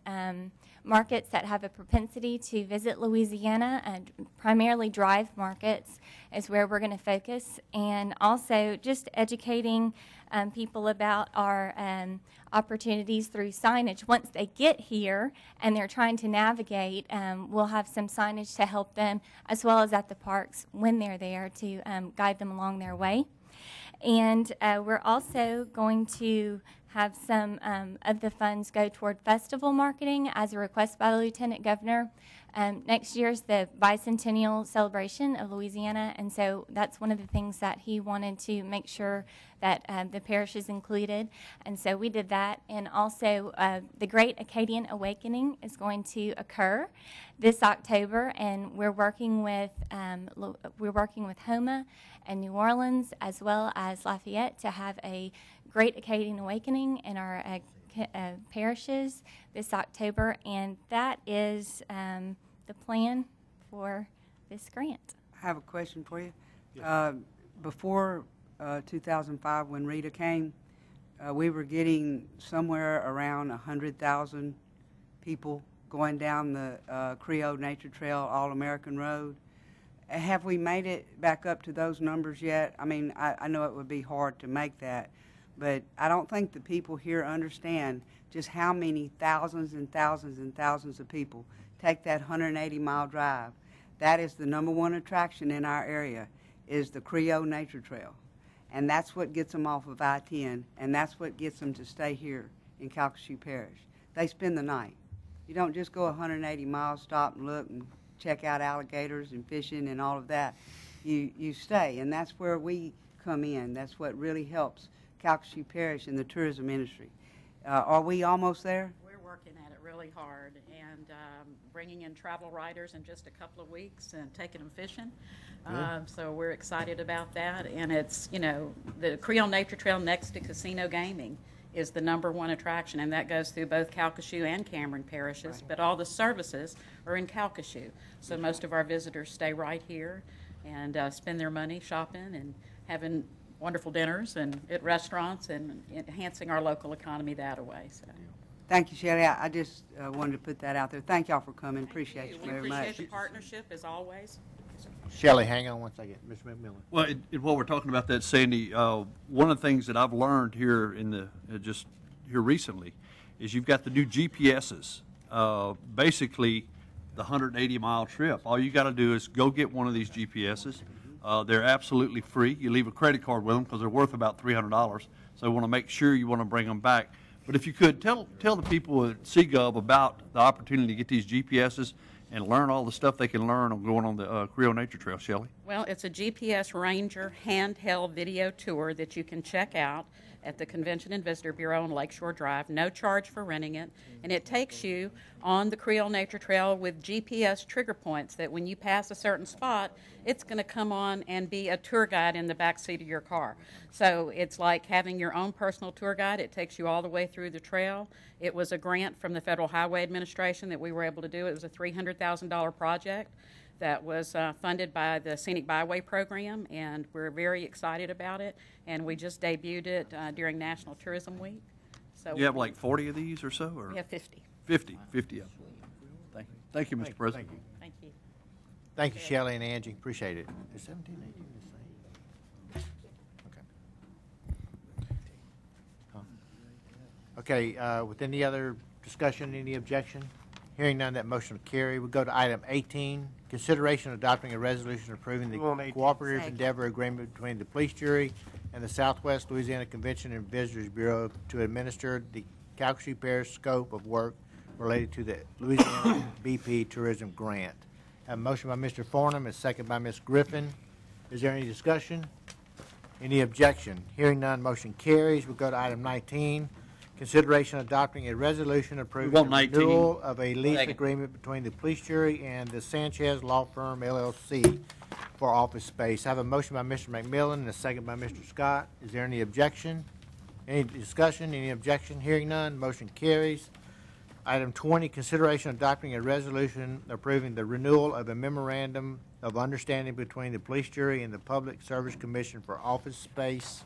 markets that have a propensity to visit Louisiana, and primarily drive markets is where we're going to focus, and also just educating people about our opportunities through signage. Once they get here and they're trying to navigate, we'll have some signage to help them, as well as at the parks when they're there, to guide them along their way. And we're also going to have some of the funds go toward festival marketing as a request by the Lieutenant Governor. Next year's the bicentennial celebration of Louisiana, and so that's one of the things that he wanted to make sure that the parish is included, and so we did that. And also the Great Acadian Awakening is going to occur this October, and we're working with Houma and New Orleans as well as Lafayette to have a Great Acadian Awakening in our parishes this October, and that is the plan for this grant. I have a question for you. Yes. Before 2005, when Rita came, we were getting somewhere around 100,000 people going down the Creole Nature Trail All-American Road. Have we made it back up to those numbers yet? I mean, I know it would be hard to make that, but I don't think the people here understand just how many thousands and thousands and thousands of people take that 180-mile drive. That is the #1 attraction in our area, is the Creole Nature Trail. And that's what gets them off of I-10, and that's what gets them to stay here in Calcasieu Parish. They spend the night. You don't just go 180 miles, stop and look and check out alligators and fishing and all of that. You stay, and that's where we come in. That's what really helps Calcasieu Parish in the tourism industry. Are we almost there? We're working at it really hard, and bringing in travel writers in just a couple of weeks and taking them fishing. So we're excited about that. And it's, you know, the Creole Nature Trail next to Casino Gaming is the #1 attraction, and that goes through both Calcasieu and Cameron parishes, but all the services are in Calcasieu. So most of our visitors stay right here and spend their money shopping and having wonderful dinners and at restaurants and enhancing our local economy that way. So. Thank you, Shelley. I just wanted to put that out there. Thank y'all for coming. Appreciate you very much. We appreciate the partnership as always. Shelley, hang on one second. Mr. McMillan. Well, while we're talking about that, Sandy, one of the things that I've learned here in the just here recently is you've got the new GPSs. Basically, the 180-mile trip. All you got to do is go get one of these GPSs. They're absolutely free. You leave a credit card with them because they're worth about $300. So we want to make sure you want to bring them back. But if you could, tell the people at CGov about the opportunity to get these GPSs and learn all the stuff they can learn on going on the Creole Nature Trail, Shelley. Well, it's a GPS Ranger handheld video tour that you can check out at the Convention and Visitor Bureau on Lakeshore Drive. No charge for renting it. And it takes you on the Creole Nature Trail with GPS trigger points that when you pass a certain spot, it's going to come on and be a tour guide in the back seat of your car. So it's like having your own personal tour guide. It takes you all the way through the trail. It was a grant from the Federal Highway Administration that we were able to do. It was a $300,000 project that was funded by the Scenic Byway Program, and we're very excited about it. And we just debuted it during National Tourism Week. So You have like 40 of these or so? Or? We have 50. 50 of them. Thank you, Mr. President. Thank you. Thank you. Thank you, Shelley and Angie. Appreciate it. Is 17, 18 the same? Okay. Huh? Okay, with any other discussion, any objection? Hearing none, that motion will carry. We go to item 18, consideration of adopting a resolution approving the cooperative endeavor agreement between the police jury and the Southwest Louisiana Convention and Visitors Bureau to administer the Calcasieu Parish scope of work related to the Louisiana BP Tourism Grant. Have a motion by Mr. Farnham, a second by Ms. Griffin. Is there any discussion? Any objection? Hearing none, motion carries. We go to item 19, consideration of adopting a resolution approving the renewal of a lease agreement between the police jury and the Sanchez Law Firm, LLC, for office space. I have a motion by Mr. McMillan and a second by Mr. Scott. Is there any objection? Any discussion? Any objection? Hearing none, motion carries. Item 20, consideration of adopting a resolution approving the renewal of a memorandum of understanding between the police jury and the Public Service Commission for office space.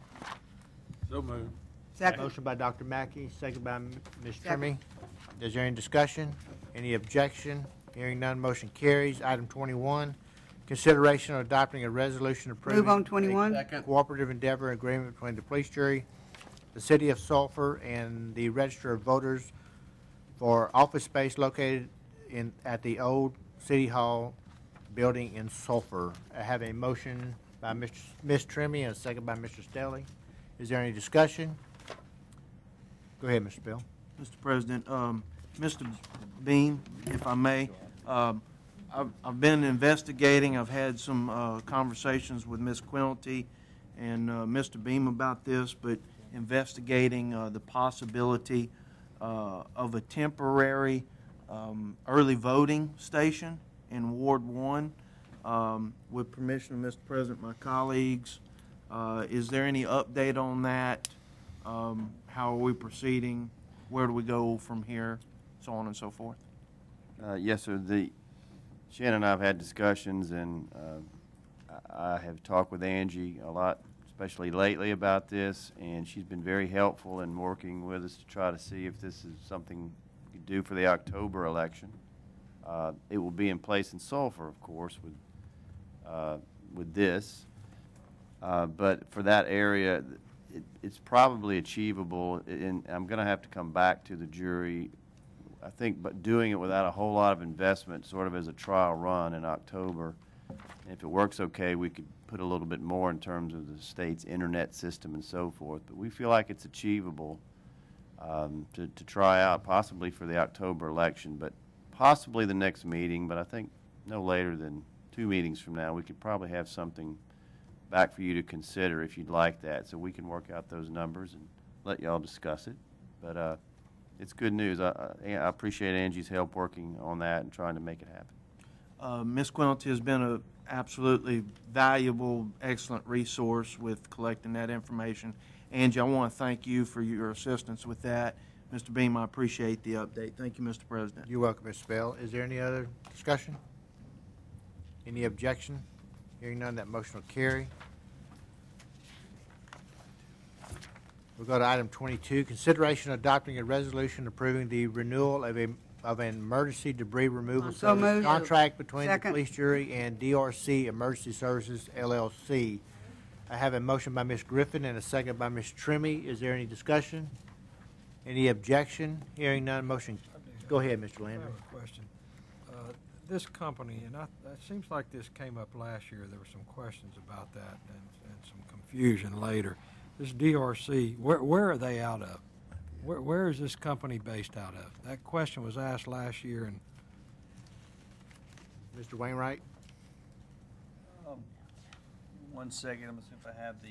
So moved. Second. Motion by Dr. Mackey, second by Ms. Trimmie. Is there any discussion? Any objection? Hearing none, motion carries. Item 21, consideration of adopting a resolution approving Move on 21. a cooperative endeavor agreement between the police jury, the city of Sulphur, and the Register of Voters for office space located at the old City Hall building in Sulphur. I have a motion by Ms. Trimmie and a second by Mr. Stelly. Is there any discussion? Go ahead, Mr. Bill. Mr. President, Mr. Beam, if I may, I've been investigating. I've had some conversations with Ms. Quilty and Mr. Beam about this, but investigating the possibility of a temporary early voting station in Ward 1. With permission of Mr. President, my colleagues, is there any update on that? How are we proceeding? Where do we go from here? So on and so forth. Yes, sir. Shannon and I have had discussions, and I have talked with Angie a lot, especially lately, about this, and she's been very helpful in working with us to try to see if this is something we could do for the October election. It will be in place in Sulphur, of course, with this, but for that area, it's probably achievable, and I'm going to have to come back to the jury, I think, but doing it without a whole lot of investment, sort of as a trial run in October. And if it works okay, we could put a little bit more in terms of the state's internet system and so forth. But we feel like it's achievable to try out, possibly for the October election, but possibly the next meeting. But I think no later than 2 meetings from now, we could probably have something back for you to consider if you'd like that. So we can work out those numbers and let y'all discuss it. But it's good news. I appreciate Angie's help working on that and trying to make it happen. Ms. Quilty has been an absolutely valuable, excellent resource with collecting that information. Angie, I want to thank you for your assistance with that. Mr. Beam, I appreciate the update. Thank you, Mr. President. You're welcome, Mr. Bell. Is there any other discussion? Any objection? Hearing none, that motion will carry. We'll go to item 22, consideration of adopting a resolution approving the renewal of an emergency debris removal So service moved. contract between Second. the police jury and DRC Emergency Services, LLC. I have a motion by Ms. Griffin and a second by Ms. Trimmie. Is there any discussion? Any objection? Hearing none, motion. Go ahead, Mr. I Landry. have a question. This company, and it seems like this came up last year, there were some questions about that and some confusion later. This DRC, where are they out of? Where is this company based out of? That question was asked last year. And Mr. Wainwright? 1 second, I'm going to see if I have the,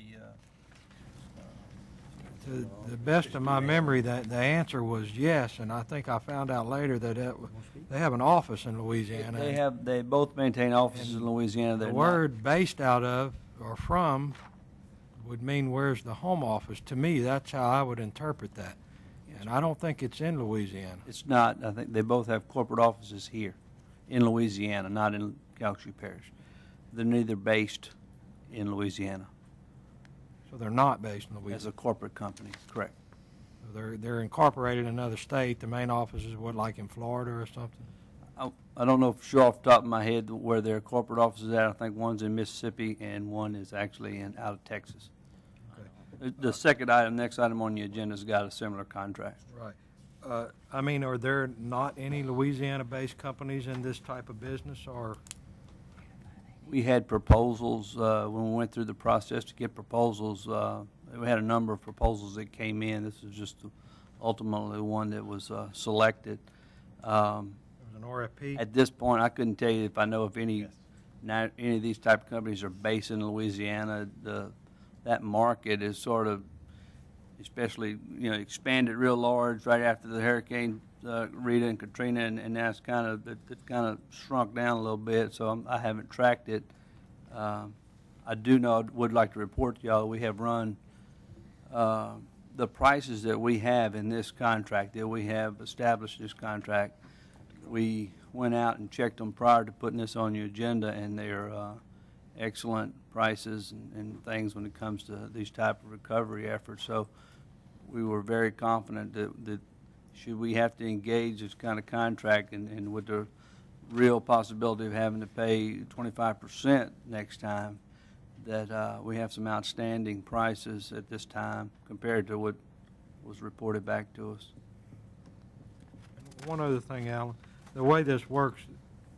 To the best of my memory, the answer was yes, and I think I found out later that they have an office in Louisiana. they both maintain offices in Louisiana. The They're word based out of or from would mean where's the home office. To me, that's how I would interpret that. And I don't think it's in Louisiana. It's not. I think they both have corporate offices here in Louisiana, not in Calcasieu Parish. They're neither based in Louisiana. So they're not based in Louisiana. As a corporate company, correct. They're incorporated in another state. The main office is what, like in Florida or something? I don't know for sure off the top of my head where their corporate office is at. I think one's in Mississippi and one is actually out of Texas. Okay. The second item, next item on the agenda, has got a similar contract. Right. I mean, are there not any Louisiana-based companies in this type of business, or? We had proposals when we went through the process to get proposals. We had a number of proposals that came in. This was just ultimately one that was selected. An RFP? At this point, I couldn't tell you if I know if any of these type of companies are based in Louisiana. That market is sort of, especially expanded real large right after the hurricane Rita and Katrina, and that's kind of shrunk down a little bit. So I haven't tracked it. I do know, I would like to report to y'all, we have run the prices that we have in this contract, that we have established this contract. We went out and checked them prior to putting this on the agenda, and they're excellent prices and things when it comes to these type of recovery efforts. So we were very confident that should we have to engage this kind of contract and with the real possibility of having to pay 25% next time, that we have some outstanding prices at this time compared to what was reported back to us. One other thing, Alan, the way this works,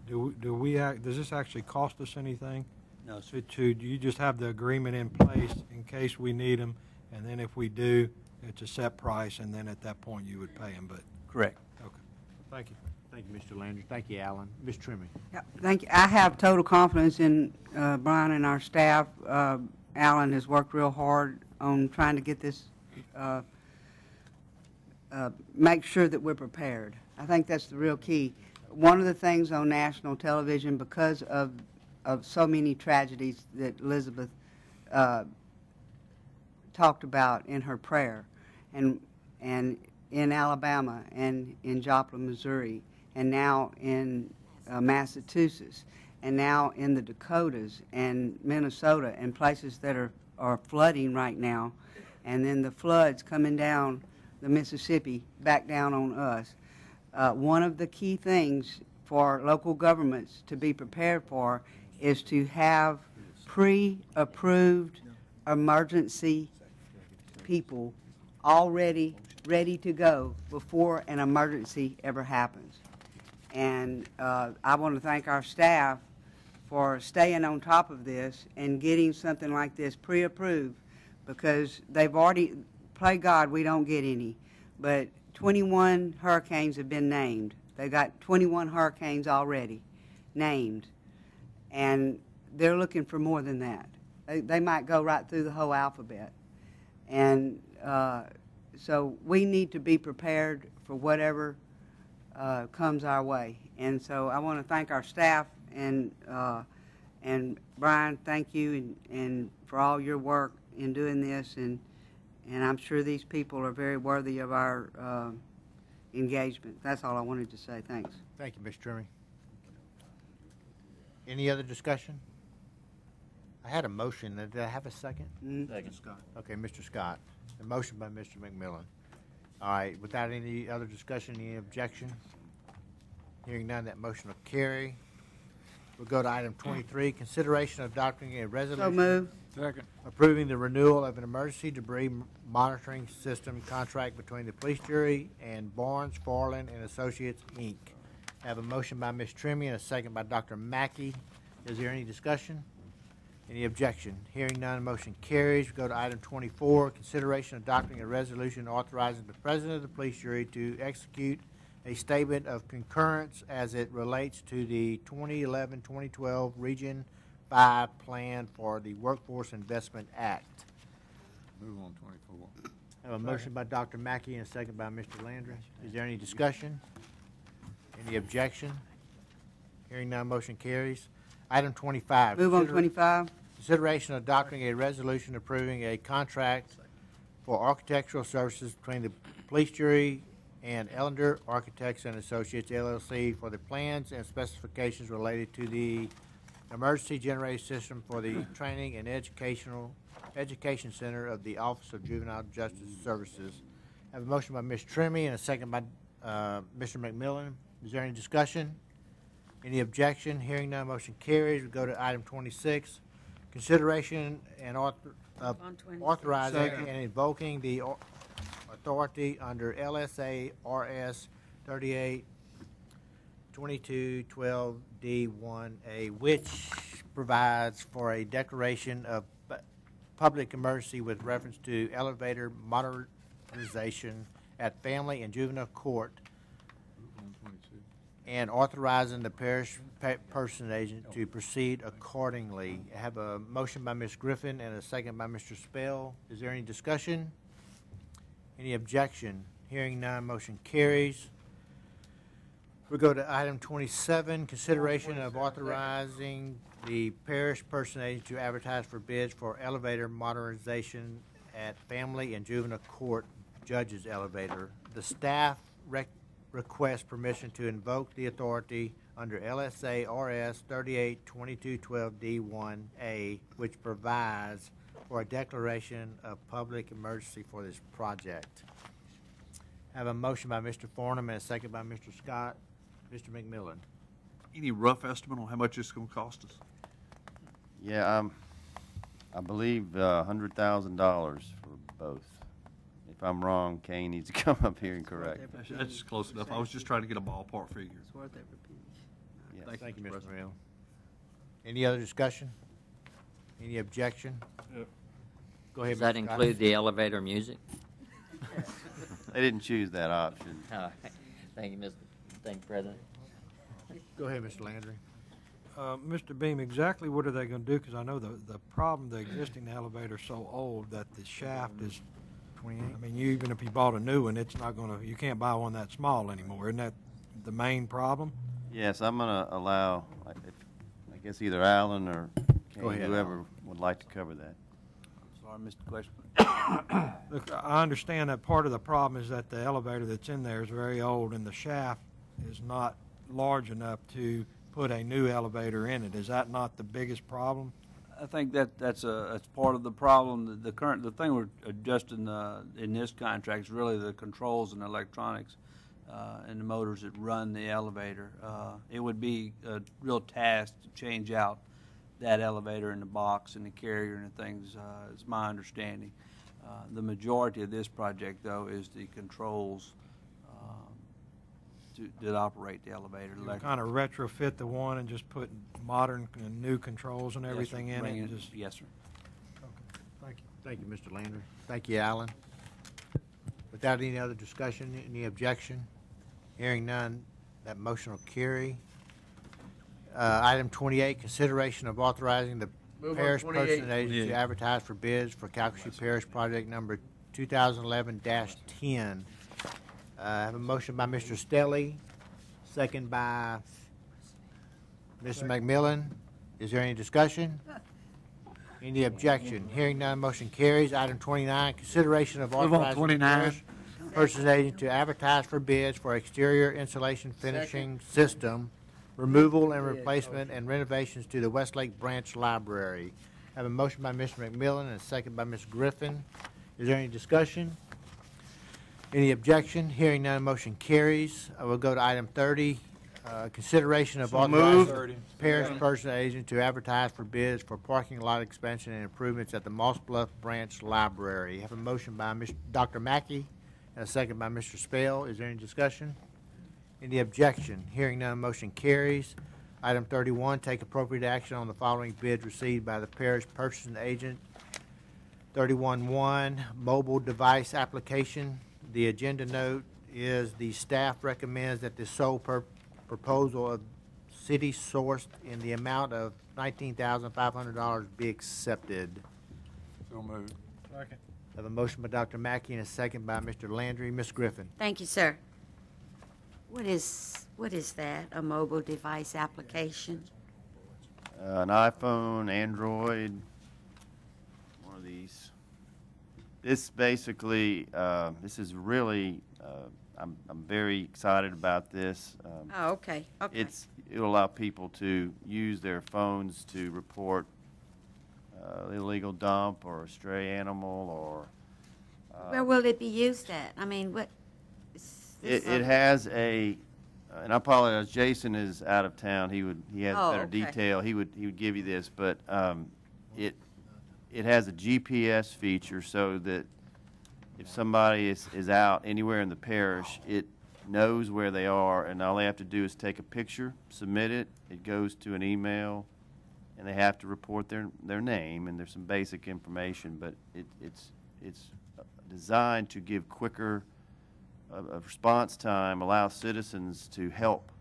does this actually cost us anything? No, sir. Do you just have the agreement in place in case we need them, and then if we do, it's a set price, and then at that point you would pay them? But correct. Okay. Thank you. Thank you, Mr. Landry. Thank you, Alan. Ms. Trimming. Yeah, thank you. I have total confidence in Brian and our staff. Alan has worked real hard on trying to get this, make sure that we're prepared. I think that's the real key. One of the things on national television, because of so many tragedies that Elizabeth talked about in her prayer, and in Alabama and in Joplin, Missouri, and now in Massachusetts, and now in the Dakotas and Minnesota, and places that are flooding right now, and then the floods coming down the Mississippi back down on us. One of the key things for local governments to be prepared for is to have pre-approved emergency people already ready to go before an emergency ever happens. And I want to thank our staff for staying on top of this and getting something like this pre-approved, because they've already, pray God we don't get any, but 21 hurricanes have been named. They got 21 hurricanes already named, and they're looking for more than that. They might go right through the whole alphabet. And so we need to be prepared for whatever comes our way. And so I want to thank our staff, and Brian, thank you and for all your work in doing this, and I'm sure these people are very worthy of our engagement. That's all I wanted to say. Thanks. Thank you, Ms. Trimming. Any other discussion? I had a motion. Did I have a second? Second, Scott. Okay, Mr. Scott. A motion by Mr. McMillan. All right, without any other discussion, any objection? Hearing none, that motion will carry. We'll go to item 23, consideration of adopting a resolution. So moved. Second. Approving the renewal of an emergency debris monitoring system contract between the police jury and Barnes, Farland, and Associates, Inc. I have a motion by Ms. Trimmie and a second by Dr. Mackey. Is there any discussion? Any objection? Hearing none, motion carries. We go to item 24, consideration of adopting a resolution authorizing the president of the police jury to execute a statement of concurrence as it relates to the 2011-2012 Region 5 plan for the Workforce Investment Act. Move on 24. I have a motion by Dr. Mackey and a second by Mr. Landry. Is there any discussion? Any objection? Hearing none, motion carries. Item 25. Move on 25. Consideration of adopting a resolution approving a contract for architectural services between the police jury and Ellender Architects and Associates LLC for the plans and specifications related to the emergency generating system for the training and education center of the Office of Juvenile Justice Services. I have a motion by Ms. Trimmy and a second by Mr. McMillan. Is there any discussion? Any objection? Hearing none, motion carries. We go to item 26. Consideration and authorizing Second. and invoking the authority under LSA RS 382212D1A, which provides for a declaration of public emergency with reference to elevator modernization at Family and Juvenile Court, and authorizing the parish person agent to proceed accordingly. I have a motion by Ms. Griffin and a second by Mr. Spell. Is there any discussion? Any objection? Hearing none, motion carries. We go to item 27, consideration of authorizing the parish person agent to advertise for bids for elevator modernization at Family and Juvenile Court Judge's Elevator. The staff request permission to invoke the authority under LSA RS 382212D1A, which provides for a declaration of public emergency for this project. I have a motion by Mr. Farnham and a second by Mr. Scott. Mr. McMillan. Any rough estimate on how much it's going to cost us? Yeah, I believe $100,000 for both. If I'm wrong, Kane needs to come up here and correct. That's close enough. I was just trying to get a ballpark figure. It's worth every penny. Yes. Thank you, Mr. Morrell. Any other discussion? Any objection? Go ahead, Does that Mr. Scott. include the elevator music? They didn't choose that option. Thank you, President. Go ahead, Mr. Landry. Mr. Beam, exactly what are they going to do? Because I know the problem, the existing elevator is so old that the shaft is, I mean, even if you bought a new one, it's not going to, you can't buy one that small anymore. Isn't that the main problem? Yes, I'm going to allow, I guess, either Alan or Kane, ahead, whoever would like to cover that. Sorry, Mr. Question. Look, I understand that part of the problem is that the elevator that's in there is very old and the shaft is not large enough to put a new elevator in it. Is that not the biggest problem? I think that's part of the problem. The thing we're adjusting in this contract is really the controls and electronics and the motors that run the elevator. It would be a real task to change out that elevator and the box and the carrier and the things, is my understanding. The majority of this project, though, is the controls that operate the elevator. You kind of retrofit the one and just put modern and new controls and everything in it? And just, yes, sir. okay, thank you. Thank you, Mr. Landry. Thank you, Alan. Without any other discussion, any objection? Hearing none, that motion will carry. Item 28, consideration of authorizing the Move on parish 28. person agent to advertise for bids for Calcasieu Parish Project number 2011-10. I have a motion by Mr. Stelly, second by Mr. McMillan. Is there any discussion? Any objection? Hearing none, motion carries. Item 29, consideration of Move on authorizing the 29. parish person agent to advertise for bids for exterior insulation finishing system, removal and replacement and renovations to the Westlake Branch Library. I have a motion by Mr. McMillan and a second by Ms. Griffin. Is there any discussion? Any objection? Hearing none, motion carries. I will go to item 30, consideration of authorizing parish person agent to advertise for bids for parking lot expansion and improvements at the Moss Bluff Branch Library. I have a motion by Dr. Mackey and a second by Mr. Spell. Is there any discussion? Any objection? Hearing none, motion carries. Item 31, take appropriate action on the following bids received by the parish person agent. 31-1, mobile device application. The agenda note is the staff recommends that the sole proposal of city sourced in the amount of $19,500 be accepted. So moved. Second. Have a motion by Dr. Mackey and a second by Mr. Landry. Ms. Griffin. Thank you, sir. What is that, a mobile device application? An iPhone, Android, one of these. This basically, this is really, I'm very excited about this. Oh, okay, okay. It'll allow people to use their phones to report illegal dump or a stray animal or. Where will it be used at? I mean, what? It has a, and I apologize, Jason is out of town. He has better okay. detail. He would give you this, but it has a GPS feature so that if somebody is out anywhere in the parish, it knows where they are, and all they have to do is take a picture, submit it. It goes to an email, and they have to report their name, and there's some basic information, but it's designed to give quicker of response time, allow citizens to help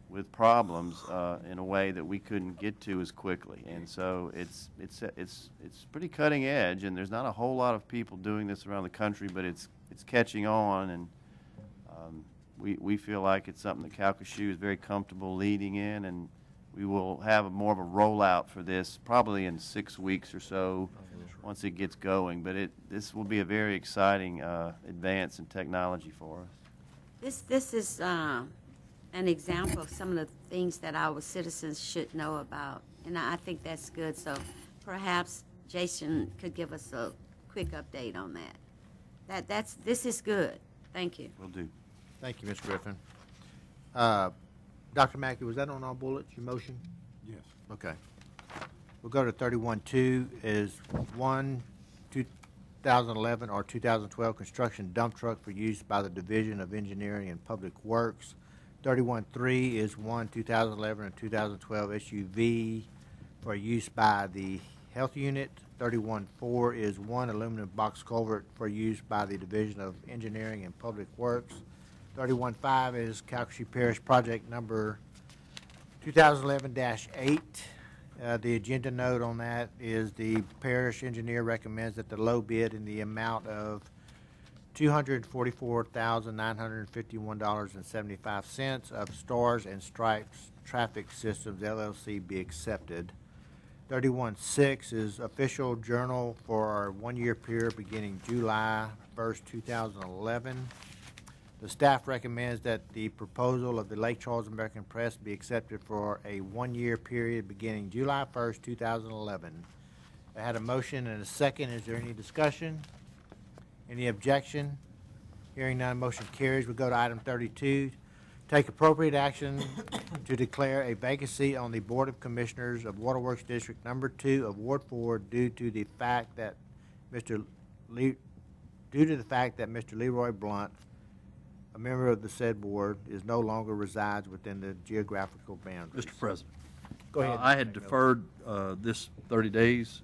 with problems in a way that we couldn't get to as quickly. And so it's pretty cutting edge, and there's not a whole lot of people doing this around the country, but it's catching on, and we feel like it's something that Calcasieu is very comfortable leading in, and we will have more of a rollout for this probably in 6 weeks or so once it gets going. But this will be a very exciting advance in technology for us. This is an example of some of the things that our citizens should know about, and I think that's good. So perhaps Jason could give us a quick update on that. This is good. Thank you. Will do. Thank you, Ms. Griffin. Dr. Mackey, was that on all bullets, your motion? Yes. Okay. We'll go to 31-2 is 2011 or 2012 construction dump truck for use by the Division of Engineering and Public Works. 31-3 is 2011 and 2012 SUV for use by the Health Unit. 31-4 is aluminum box culvert for use by the Division of Engineering and Public Works. 31-5 is Calcasieu Parish project number 2011-8. The agenda note on that is the parish engineer recommends that the low bid in the amount of $244,951.75 of Stars and Stripes Traffic Systems LLC be accepted. 31-6 is official journal for our one-year period beginning July 1st, 2011. The staff recommends that the proposal of the Lake Charles American Press be accepted for a one-year period beginning July 1st, 2011. I had a motion and a second. Is there any discussion? Any objection? Hearing none, motion carries. We go to item 32. Take appropriate action to declare a vacancy on the Board of Commissioners of Waterworks District Number 2 of Ward 4 due to the fact that Mr. Leroy Blunt, a member of the said board, is no longer resides within the geographical boundaries. Mr. President. Go ahead. I had deferred this 30 days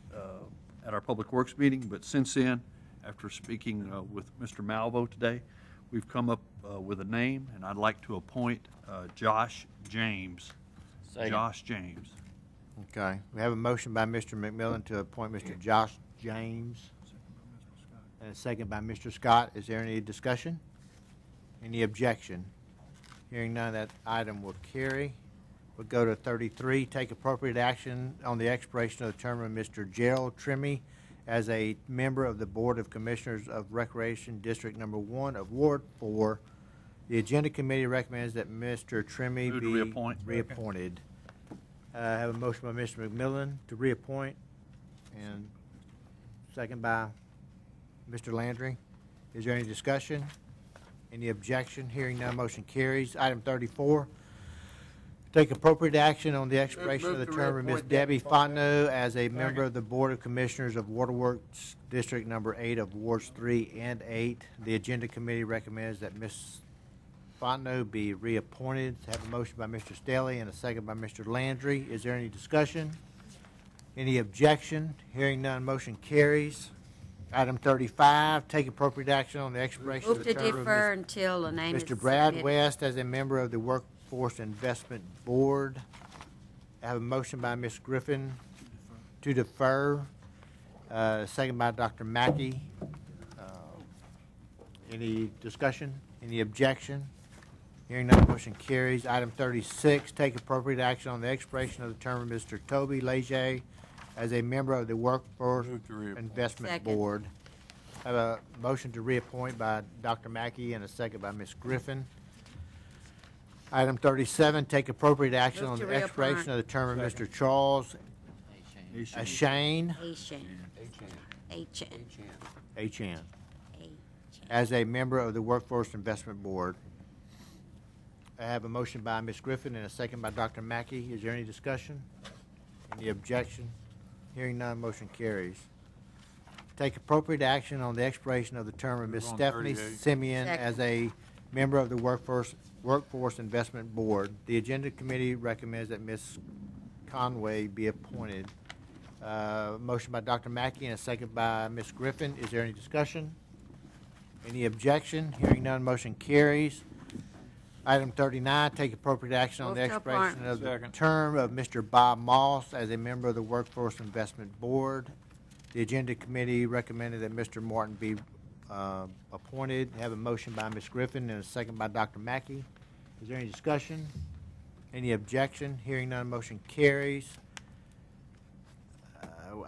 at our Public Works meeting, but since then, after speaking with Mr. Malvo today, we've come up with a name, and I'd like to appoint Josh James. Second. Josh James. Okay. We have a motion by Mr. McMillan to appoint Mr. Josh James, and a second by Mr. Scott. Is there any discussion? Any objection? Hearing none, that item will carry. We'll go to 33. Take appropriate action on the expiration of the term of Mr. Gerald Trimmy as a member of the Board of Commissioners of Recreation District Number 1 of Ward 4. The Agenda Committee recommends that Mr. Trimmy Move to be reappoint. reappointed. I have a motion by Mr. McMillan to reappoint, and second by Mr. Landry. Is there any discussion? Any objection? Hearing none, motion carries. Item 34, take appropriate action on the expiration of the term of Ms. Debbie Fontenot as a member of the Board of Commissioners of Waterworks District Number 8 of Wards 3 and 8. The Agenda Committee recommends that Ms. Fontenot be reappointed. Have a motion by Mr. Staley and a second by Mr. Landry. Is there any discussion? Any objection? Hearing none, motion carries. Item 35, take appropriate action on the expiration of Move the to term of defer until the name is Mr. Brad submitted. West as a member of the Workforce Investment Board. I have a motion by Ms. Griffin to defer, second by Dr. Mackey. Any discussion? Any objection? Hearing none, motion carries. Item 36, take appropriate action on the expiration of the term of Mr. Toby Leger as a member of the Workforce Investment Second. Board. I have a motion to reappoint by Dr. Mackey and a second by Ms. Griffin. Item 37, take appropriate action Move on to the expiration of the term of Mr. Charles Ashane H.N. as a member of the Workforce Investment Board. I have a motion by Ms. Griffin and a second by Dr. Mackey. Is there any discussion? Any objection? Hearing none, motion carries. Take appropriate action on the expiration of the term of Ms. Move on Stephanie 38. Simeon Second. as a member of the Workforce Investment Board. The Agenda Committee recommends that Ms. Conway be appointed. Motion by Dr. Mackey and a second by Ms. Griffin. Is there any discussion? Any objection? Hearing none, motion carries. Item 39, take appropriate action on the Move to expiration appoint. of the Second. term of Mr. Bob Moss as a member of the Workforce Investment Board. The Agenda Committee recommended that Mr. Martin be appointed. Have a motion by Ms. Griffin and a second by Dr. Mackey. Is there any discussion? Any objection? Hearing none, motion carries.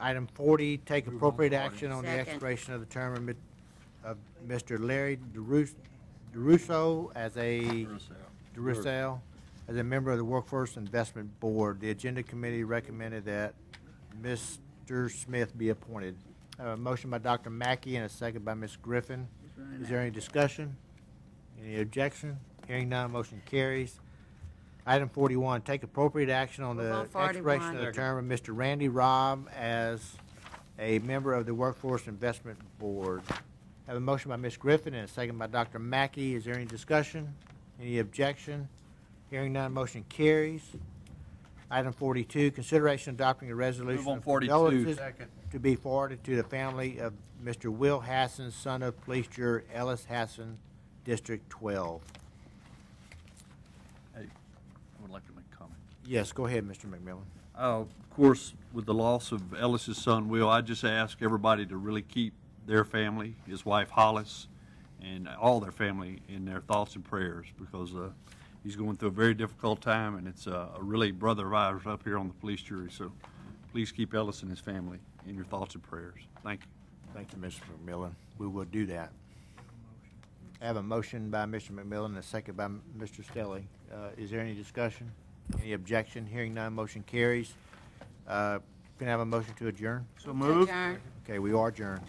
Item 40, take appropriate action on the Second. expiration of the term of Mr. Larry DeRusso as a member of the Workforce Investment Board. The Agenda Committee recommended that Mr. Smith be appointed. A motion by Dr. Mackey and a second by Ms. Griffin. Is there any discussion? Any objection? Hearing none, motion carries. Item 41, take appropriate action on Move the on 41. expiration of the term of Mr. Randy Robb as a member of the Workforce Investment Board. Have a motion by Ms. Griffin and a second by Dr. Mackey. Is there any discussion? Any objection? Hearing none, motion carries. Item 42, consideration adopting a resolution Move on of 42. condolences to be forwarded to the family of Mr. Will Hassan, son of Police Juror Ellis Hassan, District 12. Hey, I would like to make a comment. Yes, go ahead, Mr. McMillan. Of course, with the loss of Ellis's son, Will, I just ask everybody to really keep their family, his wife Hollis, and all their family in their thoughts and prayers because he's going through a very difficult time, and it's a really brother of ours up here on the police jury. So please keep Ellis and his family in your thoughts and prayers. Thank you. Thank you, Mr. McMillan. We will do that. I have a motion by Mr. McMillan and a second by Mr. Stelly. Is there any discussion? Any objection? Hearing none, motion carries. Can I have a motion to adjourn? So moved. Adjourn. Okay, we are adjourned.